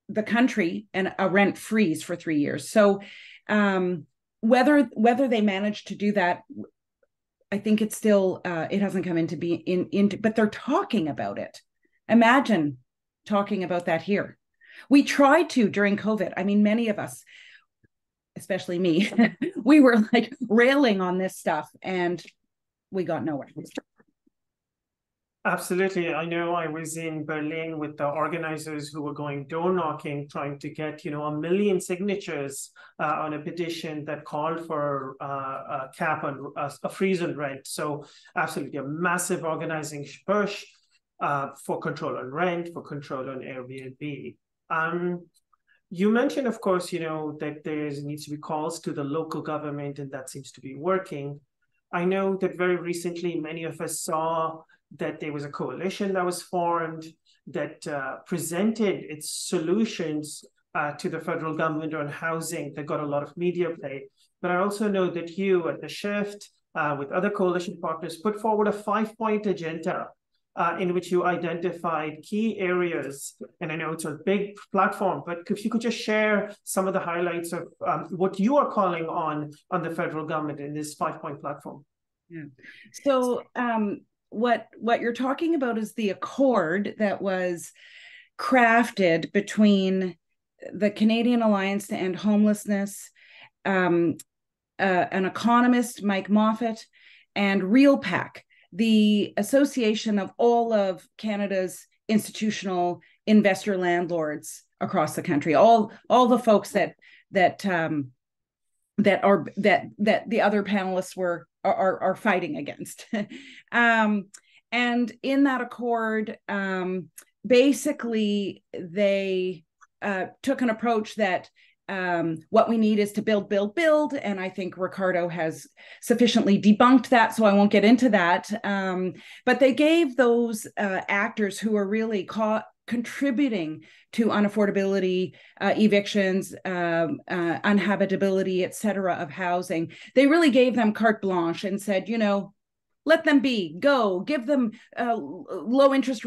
the country, and a rent freeze for 3 years. So whether they manage to do that, I think it's still it hasn't come into but they're talking about it. Imagine talking about that here. We tried to during COVID. I mean, many of us, especially me, we were like railing on this stuff, and we got nowhere. Absolutely. I know I was in Berlin with the organizers who were going door knocking, trying to get, 1 million signatures on a petition that called for a cap on a freeze on rent. So absolutely a massive organizing push for control on rent, for control on Airbnb. You mentioned, of course, that there needs to be calls to the local government, and that seems to be working. I know that very recently, many of us saw that there was a coalition that was formed that presented its solutions to the federal government on housing that got a lot of media play. But I also know that you at the Shift, with other coalition partners, put forward a 5-point agenda in which you identified key areas. And I know it's a big platform, but if you could just share some of the highlights of what you are calling on the federal government in this 5-point platform. Yeah. So what you're talking about is the accord that was crafted between the Canadian Alliance to End Homelessness, an economist, Mike Moffat, and RealPAC, the association of all of Canada's institutional investor landlords across the country, all the folks that the other panelists are fighting against. And in that accord, basically they took an approach that what we need is to build. And I think Ricardo has sufficiently debunked that, so I won't get into that. But they gave those actors who are really contributing to unaffordability, evictions, unhabitability, et cetera, of housing, they really gave them carte blanche and said, let them go, give them low interest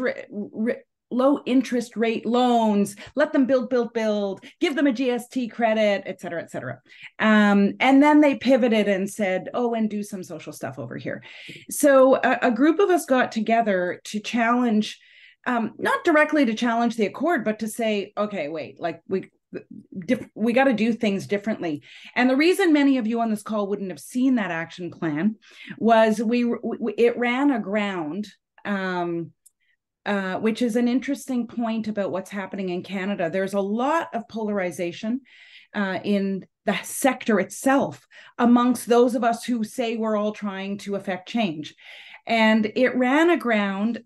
rate loans, let them build, give them a GST credit, et cetera, et cetera. And then they pivoted and said, and do some social stuff over here. So a group of us got together to challenge, not directly to challenge the accord, but to say, okay, wait, like we got to do things differently. And the reason many of you on this call wouldn't have seen that action plan was it ran aground, which is an interesting point about what's happening in Canada. There's a lot of polarization in the sector itself amongst those of us who say we're all trying to affect change. And it ran aground.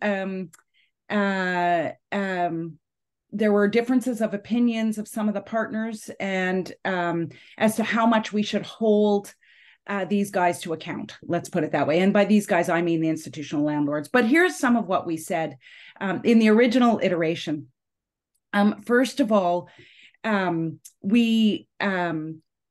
There were differences of opinions of some of the partners and as to how much we should hold these guys to account, let's put it that way. And by these guys, I mean the institutional landlords. But here's some of what we said in the original iteration. First of all, we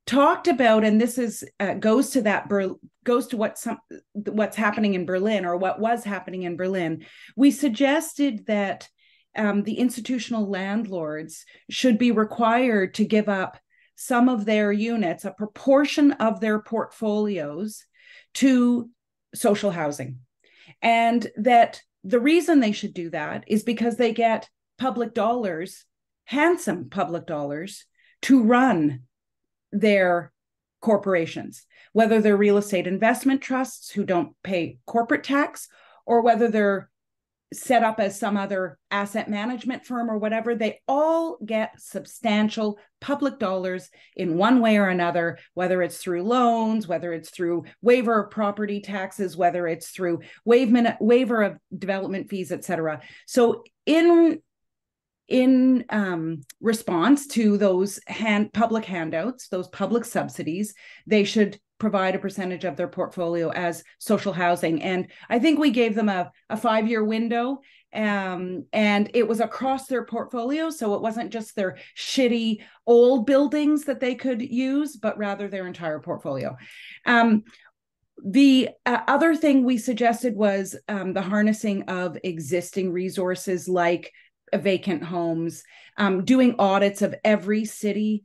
talked about, and this is goes to what's happening in Berlin, or what was happening in Berlin. We suggested that the institutional landlords should be required to give up some of their units, a proportion of their portfolios, to social housing. And that the reason they should do that is because they get public dollars, handsome public dollars, to run their corporations, whether they're real estate investment trusts who don't pay corporate tax, or whether they're set up as some other asset management firm or whatever. They all get substantial public dollars in one way or another, whether it's through loans, whether it's through waiver of property taxes, whether it's through waiver of development fees, et cetera. So in response to those public handouts, those public subsidies, they should provide a percentage of their portfolio as social housing. And I think we gave them a 5-year window, and it was across their portfolio. So it wasn't just their shitty old buildings that they could use, but rather their entire portfolio. The other thing we suggested was the harnessing of existing resources like vacant homes, doing audits of every city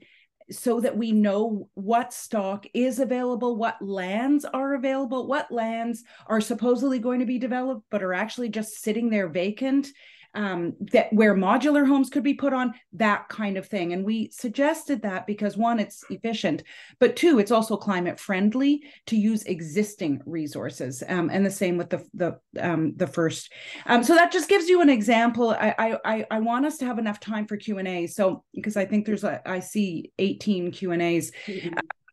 so that we know what stock is available, what lands are available, what lands are supposedly going to be developed but are actually just sitting there vacant, that where modular homes could be put on, that kind of thing. And we suggested that because, one, it's efficient, but two, it's also climate friendly to use existing resources, and the same with the first. So that just gives you an example. I want us to have enough time for Q&A, so because I think I see 18 Q&As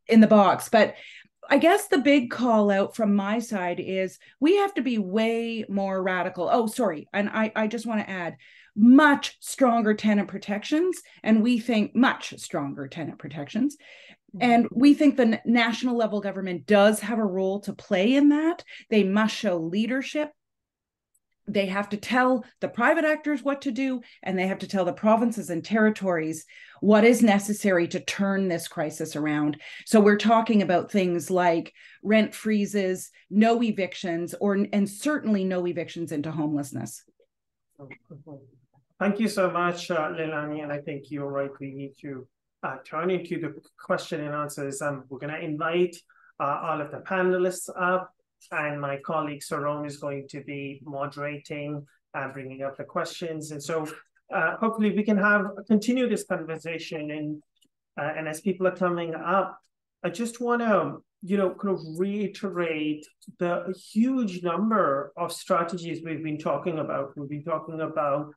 in the box, but I guess the big call out from my side is we have to be way more radical. Oh, sorry. And I just want to add, much stronger tenant protections, and we think much stronger tenant protections. And we think the national level government does have a role to play in that. They must show leadership. They have to tell the private actors what to do, and they have to tell the provinces and territories what is necessary to turn this crisis around. So we're talking about things like rent freezes, no evictions, and certainly no evictions into homelessness. Thank you so much, Leilani, and I think you're right. We need to turn into the question and answers. We're going to invite all of the panelists up, and my colleague Saron is going to be moderating and bringing up the questions. And so hopefully we can continue this conversation. And as people are coming up, I just want to, kind of reiterate the huge number of strategies we've been talking about. We've been talking about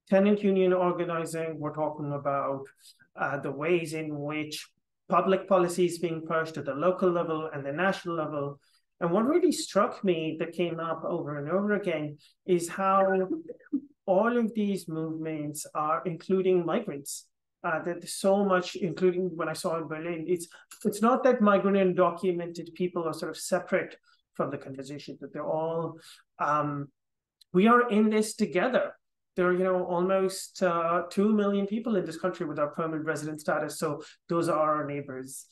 tenant union organizing. We're talking about the ways in which public policy is being pushed at the local level and the national level. And what really struck me that came up over and over again is how all of these movements are including migrants. There's so much, including when I saw in Berlin, it's not that migrant and undocumented people are sort of separate from the conversation, that they're all, we are in this together. There are, almost 2 million people in this country without permanent resident status. So those are our neighbors.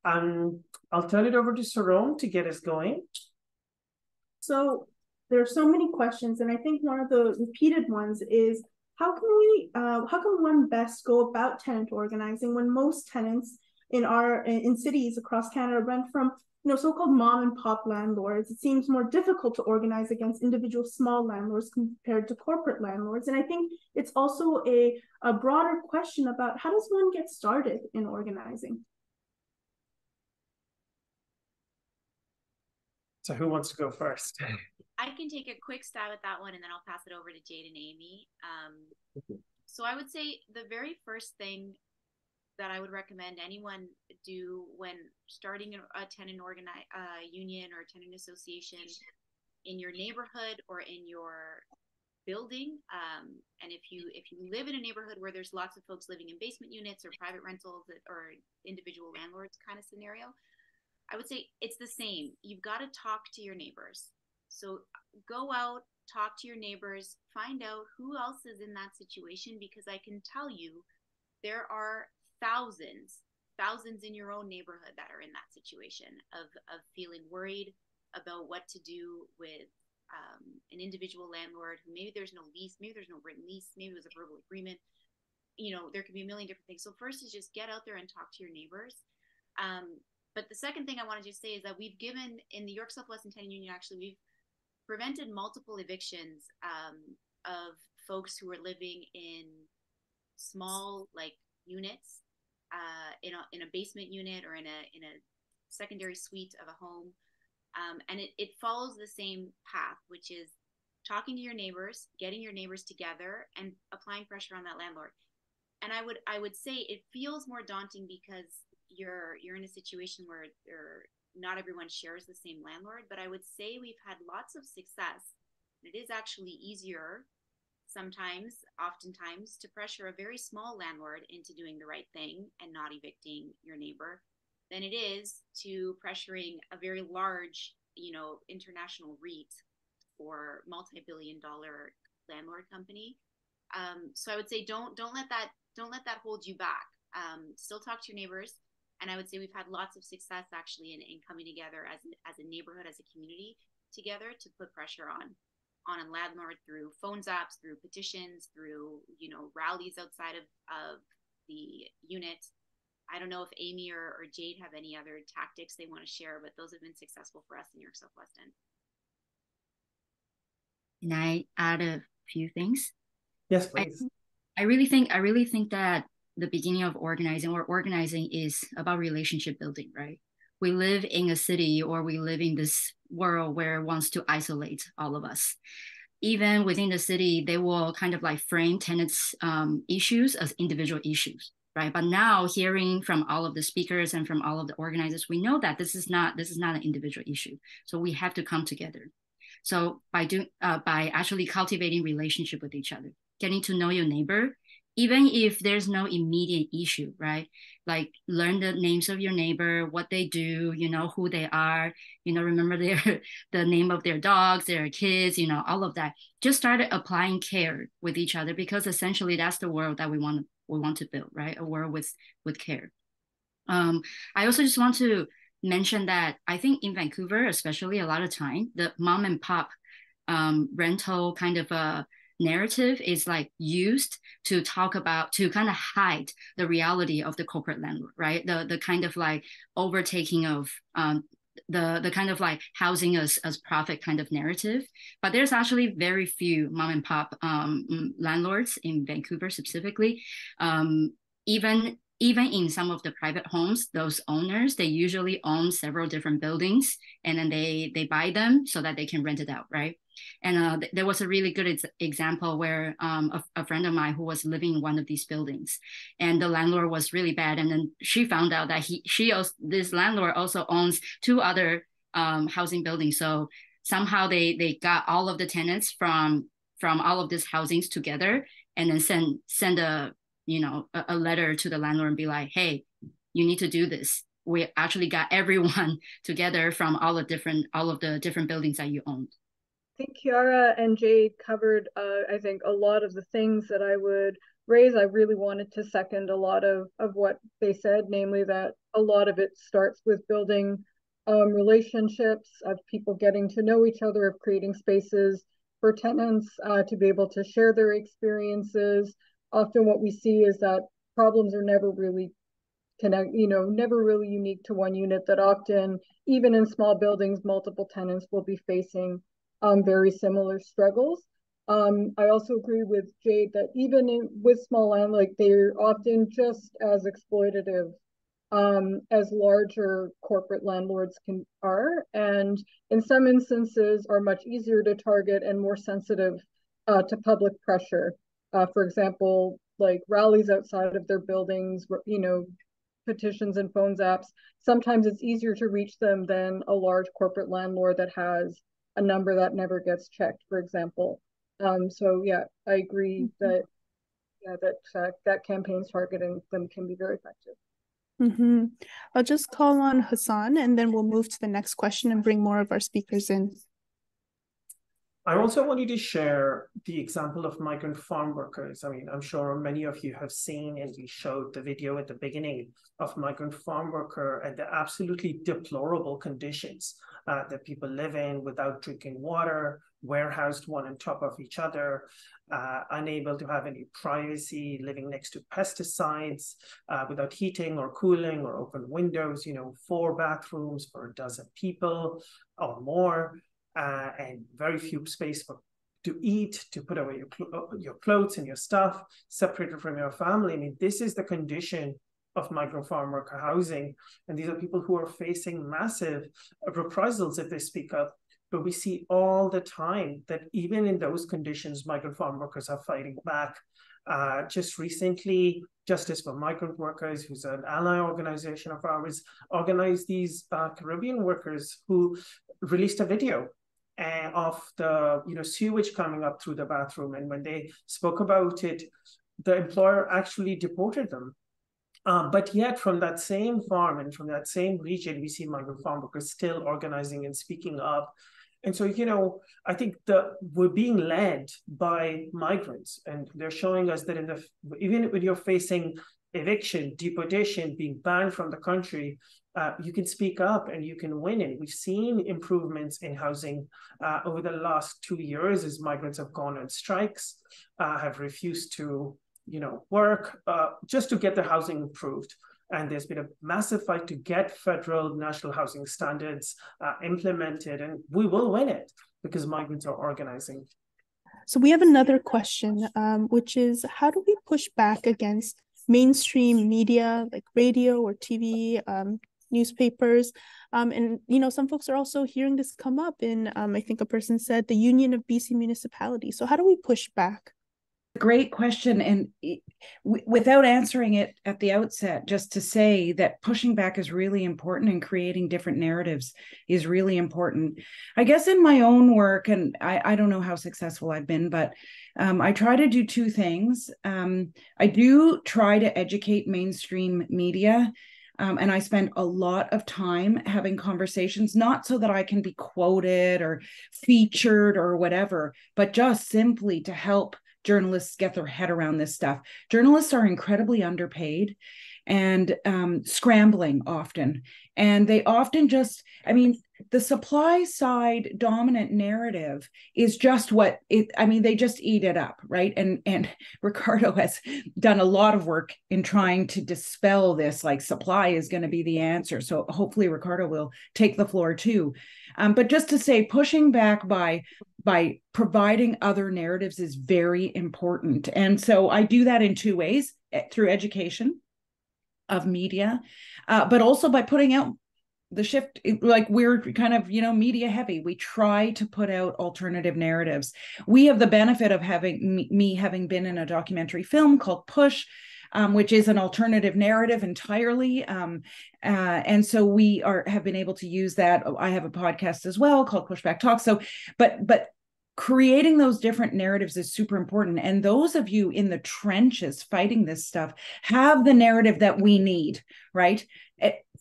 I'll turn it over to Saron to get us going. So there are so many questions, and I think one of the repeated ones is, how can one best go about tenant organizing when most tenants in cities across Canada rent from so-called mom and pop landlords? It seems more difficult to organize against individual small landlords compared to corporate landlords. And I think it's also a broader question about, how does one get started in organizing? So who wants to go first? I can take a quick stab at that one, and then I'll pass it over to Jade and Amy. So I would say the very first thing that I would recommend anyone do when starting a tenant union or a tenant association in your neighborhood or in your building. And if you live in a neighborhood where there's lots of folks living in basement units or private rentals or individual landlords kind of scenario, I would say it's the same. You've got to talk to your neighbors. So go out, talk to your neighbors, find out who else is in that situation, because I can tell you there are thousands in your own neighborhood that are in that situation of feeling worried about what to do with an individual landlord who maybe there's no lease, maybe there's no written lease, maybe it was a verbal agreement. There could be a million different things. So first is just get out there and talk to your neighbors. But the second thing I want to just say is that we've given, in the York South-Weston Tenant Union, actually, we've prevented multiple evictions of folks who are living in small units, in a basement unit or in a secondary suite of a home, and it follows the same path, which is talking to your neighbors, getting your neighbors together, and applying pressure on that landlord. And I would say it feels more daunting because you're in a situation where not everyone shares the same landlord, but I would say we've had lots of success. It is actually easier oftentimes to pressure a very small landlord into doing the right thing and not evicting your neighbor than it is to pressuring a very large, international REIT or multi-billion-dollar landlord company. So I would say don't let that hold you back. Still talk to your neighbors. And I would say we've had lots of success actually in coming together as a neighborhood, as a community together to put pressure on a landlord through phone zaps, through petitions, through, rallies outside of the unit. I don't know if Amy or Jade have any other tactics they want to share, but those have been successful for us in York South-Weston. Can I add a few things? Yes, please. I really think that the beginning of organizing is about relationship building, right? We live in a city, or we live in this world where it wants to isolate all of us. Even within the city, they will kind of frame tenants' issues as individual issues, right? But now, hearing from all of the speakers and from all of the organizers, we know that this is not an individual issue. So we have to come together. So by actually cultivating relationship with each other, getting to know your neighbor, even if there's no immediate issue, right? Like learn the names of your neighbor, what they do, who they are, remember the name of their dogs, their kids, all of that. Just started applying care with each other, because essentially that's the world that we want to build, right? A world with care. I also just want to mention that I think in Vancouver, especially, a lot of time, the mom and pop rental kind of a narrative is like used to talk about, to kind of hide the reality of the corporate landlord, right? The kind of like overtaking of the kind of like housing as profit kind of narrative. But there's actually very few mom and pop landlords in Vancouver specifically. Even in some of the private homes, those owners, they usually own several different buildings, and then they buy them so that they can rent it out, right? And there was a really good example where a friend of mine who was living in one of these buildings, and the landlord was really bad. And then she found out that this landlord also owns two other housing buildings. So somehow they got all of the tenants from all of these housings together, and then send a letter to the landlord and be like, hey, you need to do this. We actually got everyone together from all of the different buildings that you owned. I think Chiara and Jade covered, I think, a lot of the things that I would raise. I really wanted to second a lot of what they said, namely that a lot of it starts with building relationships, of people getting to know each other, of creating spaces for tenants to be able to share their experiences. Often what we see is that problems are never really never really unique to one unit, that often, even in small buildings, multiple tenants will be facing very similar struggles. I also agree with Jade that even with small land, like they're often just as exploitative as larger corporate landlords are, and in some instances are much easier to target and more sensitive to public pressure. For example, like rallies outside of their buildings, petitions and phones apps. Sometimes it's easier to reach them than a large corporate landlord that has a number that never gets checked, for example. So yeah, I agree that that campaigns targeting them can be very effective. Mm-hmm. I'll just call on Hassan, and then we'll move to the next question and bring more of our speakers in. I also wanted to share the example of migrant farm workers. I mean, I'm sure many of you have seen, and we showed the video at the beginning of migrant farm worker and the absolutely deplorable conditions that people live in, without drinking water, warehoused one on top of each other, unable to have any privacy, living next to pesticides, without heating or cooling or open windows, 4 bathrooms for a dozen people or more. And very few space to eat, to put away your clothes and your stuff, separated from your family. I mean, this is the condition of migrant farm worker housing. And these are people who are facing massive reprisals if they speak up. But we see all the time that even in those conditions, migrant farm workers are fighting back. Just recently, Justice for Migrant Workers, who's an ally organization of ours, organized these Caribbean workers who released a video of the sewage coming up through the bathroom. And when they spoke about it, the employer actually deported them. But yet from that same farm and from that same region, we see migrant farm workers still organizing and speaking up. And so, I think we're being led by migrants, and they're showing us that even when you're facing eviction, deportation, being banned from the country, you can speak up and you can win it. We've seen improvements in housing over the last 2 years as migrants have gone on strikes, have refused to, work just to get their housing improved. And there's been a massive fight to get federal national housing standards implemented, and we will win it because migrants are organizing. So we have another question, which is, how do we push back against mainstream media like radio or TV, newspapers? And, some folks are also hearing this come up in, I think a person said, the Union of BC Municipalities. So how do we push back? Great question. And without answering it at the outset, just to say that pushing back is really important and creating different narratives is really important. I guess in my own work, and I don't know how successful I've been, but I try to do two things. I do try to educate mainstream media. And I spend a lot of time having conversations, not so that I can be quoted or featured or whatever, but just simply to help journalists get their head around this stuff. Journalists are incredibly underpaid and scrambling often. And they often just, I mean, the supply side dominant narrative is just what it, I mean, they just eat it up, right? And Ricardo has done a lot of work in trying to dispel this, like supply is going to be the answer. So hopefully Ricardo will take the floor too. But just to say, pushing back by providing other narratives is very important. And so I do that in two ways, through education of media, but also by putting out the shift. Like, we're kind of, media heavy. We try to put out alternative narratives. We have the benefit of having me having been in a documentary film called Push, which is an alternative narrative entirely. And so we have been able to use that. I have a podcast as well called Pushback Talk. So, but creating those different narratives is super important. And those of you in the trenches fighting this stuff have the narrative that we need, right?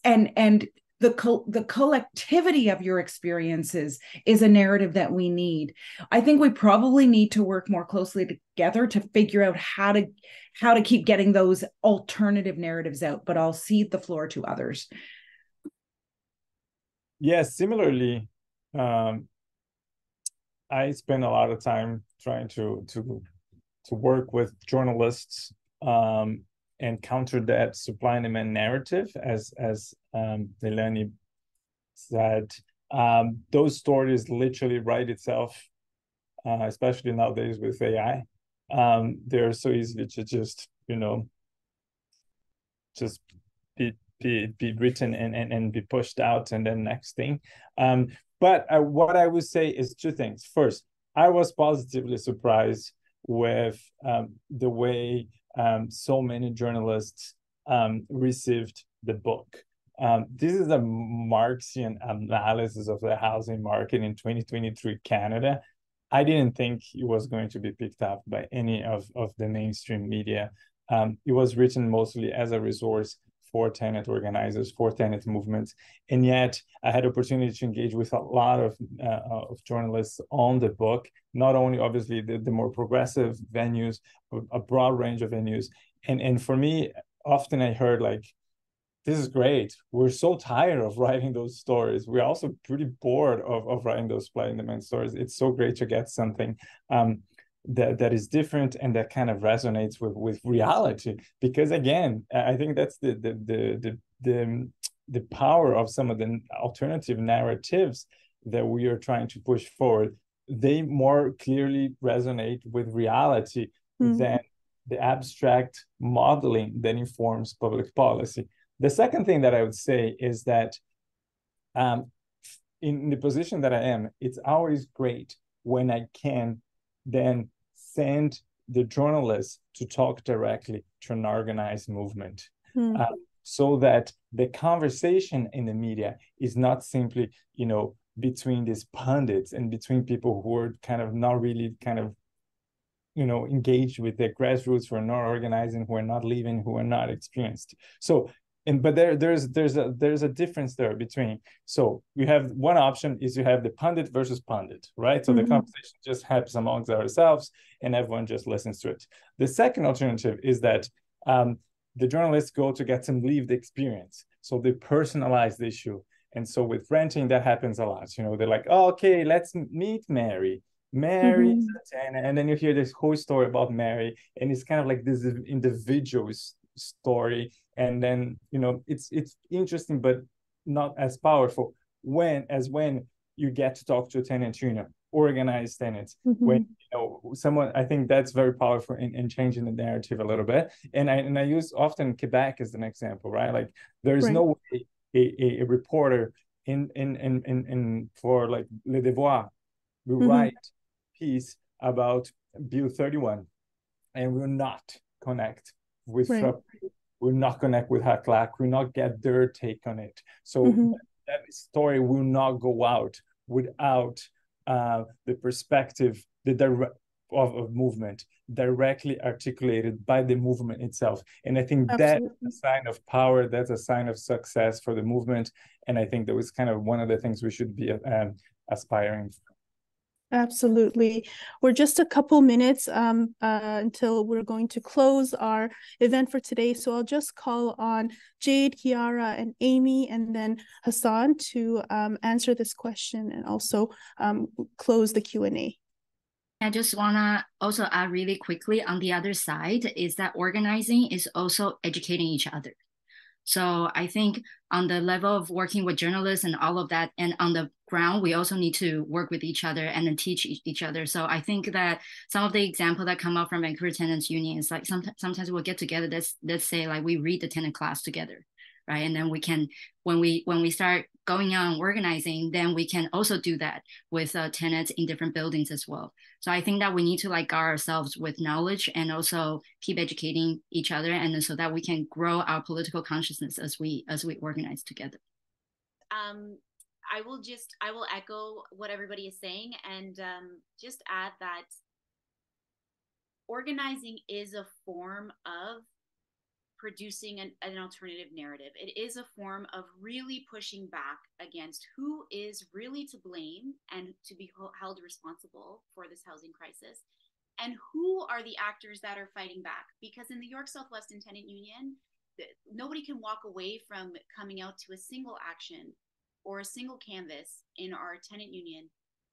And the collectivity of your experiences is a narrative that we need. I think we probably need to work more closely together to figure out how to keep getting those alternative narratives out, but I'll cede the floor to others. Yes, similarly, I spend a lot of time trying to work with journalists and counter that supply and demand narrative, as Delaney said. Those stories literally write itself, especially nowadays with AI. They're so easy to just be written and be pushed out, and then next thing. But what I would say is two things. First, I was positively surprised with the way so many journalists received the book. This is a Marxian analysis of the housing market in 2023 Canada. I didn't think it was going to be picked up by any of the mainstream media. It was written mostly as a resource for tenant organizers, for tenant movements. And yet I had opportunity to engage with a lot of journalists on the book, not only obviously the more progressive venues, but a broad range of venues. And for me, often I heard like, this is great. We're so tired of writing those stories. We're also pretty bored of writing those supply and demand stories. It's so great to get something that is different and that kind of resonates with reality. Because again, I think that's the power of some of the alternative narratives that we are trying to push forward. They more clearly resonate with reality than the abstract modeling that informs public policy. The second thing that I would say is that in the position that I am, it's always great when I can then send the journalists to talk directly to an organized movement, so that the conversation in the media is not simply, between these pundits and between people who are kind of not really kind of, engaged with the grassroots, who are not organizing, who are not living, who are not experienced. So, but there's a difference there between. So you have one option is you have the pundit versus pundit, right? So the conversation just happens amongst ourselves and everyone just listens to it. The second alternative is that the journalists go to get some lived experience. So they personalize the issue. And so with renting, that happens a lot. They're like, oh, okay, let's meet Mary. Mary, and then you hear this whole story about Mary, and it's kind of like this individual story. And then, it's interesting, but not as powerful when you get to talk to a tenant union, organized tenants, when someone, I think that's very powerful in changing the narrative a little bit. And I use often Quebec as an example, right? Like there's no way a reporter in for like Le Devoir will write piece about Bill 31 and will not connect with Right. will not connect with Haklak, will not get their take on it. So that story will not go out without the perspective, of movement directly articulated by the movement itself. And I think Absolutely. that's a sign of power, that's a sign of success for the movement. And I think that was kind of one of the things we should be aspiring for. Absolutely. We're just a couple minutes until we're going to close our event for today. So I'll just call on Jade, Kiara, and Amy, and then Hassan to answer this question and also close the Q&A. I just want to also add really quickly on the other side is that organizing is also educating each other. So I think on the level of working with journalists and all of that, and on the ground, we also need to work with each other and then teach each other. So I think that some of the examples that come out from Vancouver Tenants Union is like sometimes we'll get together, let's say like we read the tenant class together, right? And then we can, when we start going out and organizing, then we can also do that with tenants in different buildings as well. So I think that we need to like guard ourselves with knowledge and also keep educating each other, and then so that we can grow our political consciousness as we organize together. I will echo what everybody is saying, and just add that organizing is a form of producing an alternative narrative. It is a form of really pushing back against who is really to blame and to be held responsible for this housing crisis, and who are the actors that are fighting back. Because in the York Southwestern Tenant Union, nobody can walk away from coming out to a single action or a single canvas in our tenant union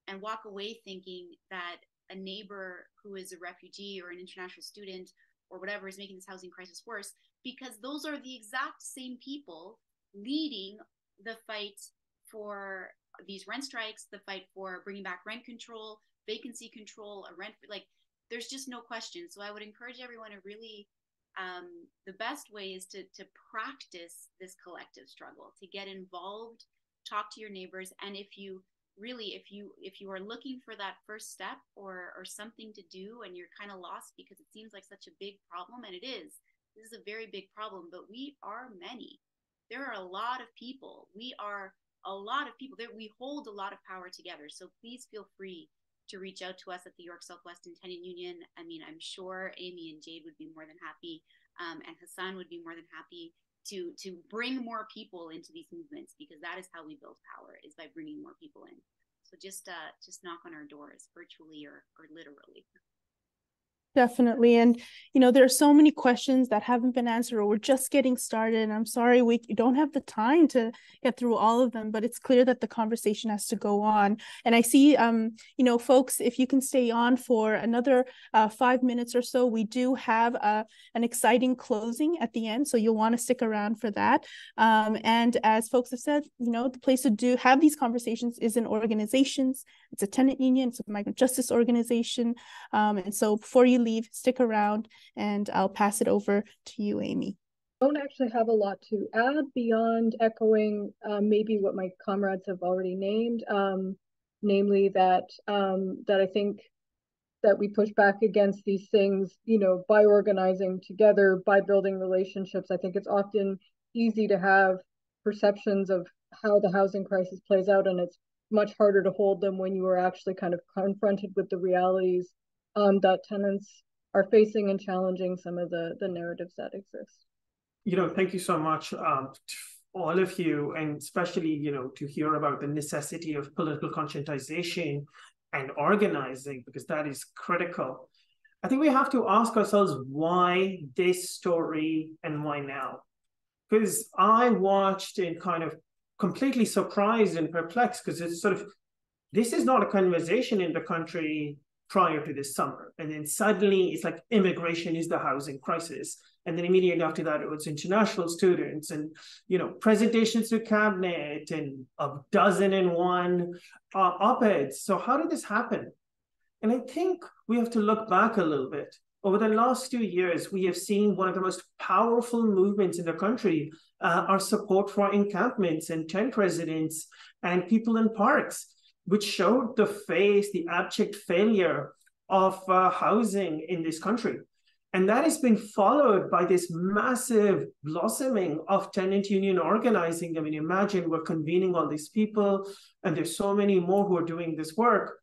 and walk away thinking that a neighbor who is a refugee or an international student or whatever is making this housing crisis worse, because those are the exact same people leading the fight for these rent strikes, the fight for bringing back rent control, vacancy control, like there's just no question. So I would encourage everyone to really, the best way is to practice this collective struggle, to get involved, talk to your neighbors, and if you are looking for that first step or something to do and you're kind of lost because it seems like such a big problem, and this is a very big problem, but we are many. There are a lot of people. We hold a lot of power together. So please feel free to reach out to us at the York Southwestern Tenant Union. I mean, I'm sure Amy and Jade would be more than happy, and Hassan would be more than happy to bring more people into these movements, because that is how we build power, is by bringing more people in. So just knock on our doors, virtually or literally. Definitely. And, there are so many questions that haven't been answered, or we're just getting started. And I'm sorry we don't have the time to get through all of them, but it's clear that the conversation has to go on. And I see, folks, if you can stay on for another 5 minutes or so, we do have an exciting closing at the end. So you'll want to stick around for that. And as folks have said, the place to have these conversations is in organizations. It's a tenant union, it's a migrant justice organization. And so before you leave, stick around, and I'll pass it over to you, Amy. I don't actually have a lot to add beyond echoing maybe what my comrades have already named, namely that I think that we push back against these things, by organizing together, by building relationships. I think it's often easy to have perceptions of how the housing crisis plays out, and it's much harder to hold them when you are actually kind of confronted with the realities that tenants are facing and challenging some of the narratives that exist. Thank you so much, all of you, and especially, to hear about the necessity of political conscientization and organizing, because that is critical. I think we have to ask ourselves, why this story and why now? Because I watched and kind of completely surprised and perplexed, because it's sort of, this is not a conversation in the country prior to this summer. And then suddenly it's like immigration is the housing crisis. And then immediately after that, it was international students and, presentations to cabinet and a dozen and one op-eds. So how did this happen? And I think we have to look back a little bit. Over the last 2 years, we have seen one of the most powerful movements in the country, our support for encampments and tent residents and people in parks, which showed the abject failure of housing in this country. And that has been followed by this massive blossoming of tenant union organizing. I mean, imagine we're convening all these people, and there's so many more who are doing this work.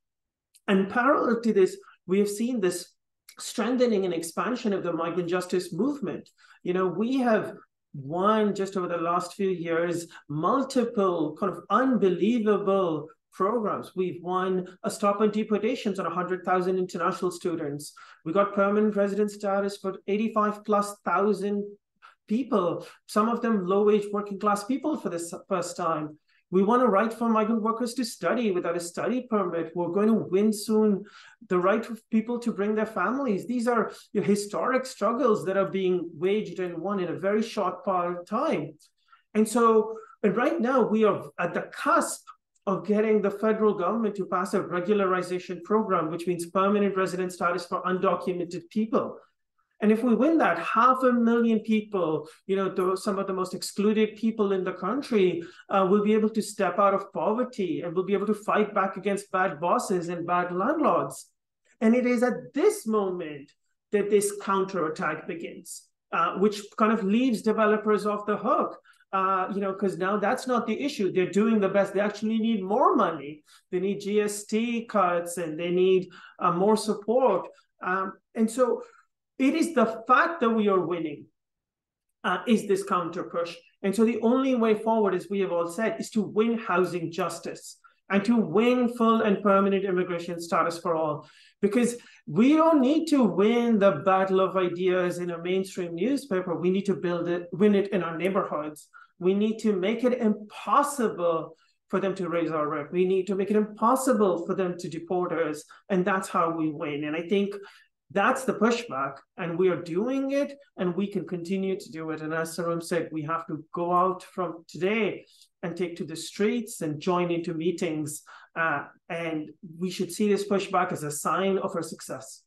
And parallel to this, we have seen this strengthening and expansion of the migrant justice movement. You know, we have won just over the last few years multiple kind of unbelievable programs. We've won a stop on deportations on 100,000 international students. We got permanent resident status for 85,000+ people, some of them low-wage working class people for the first time. We want a right for migrant workers to study without a study permit. We're going to win soon the right of people to bring their families. These are historic struggles that are being waged and won in a very short part of time. And right now we are at the cusp of getting the federal government to pass a regularization program, which means permanent resident status for undocumented people. And if we win that, 500,000 people, some of the most excluded people in the country, will be able to step out of poverty and will be able to fight back against bad bosses and bad landlords. And it is at this moment that this counterattack begins, which kind of leaves developers off the hook. Because now that's not the issue. They're doing the best. They actually need more money. They need GST cuts and they need more support. And so it is the fact that we are winning is this counter push. And so the only way forward, as we have all said, is to win housing justice and to win full and permanent immigration status for all. Because we don't need to win the battle of ideas in a mainstream newspaper. We need to win it in our neighborhoods. We need to make it impossible for them to raise our rent. We need to make it impossible for them to deport us. And that's how we win. And I think that's the pushback, and we are doing it, and we can continue to do it. And as Sarum said, we have to go out from today and take to the streets and join into meetings. And we should see this pushback as a sign of our success.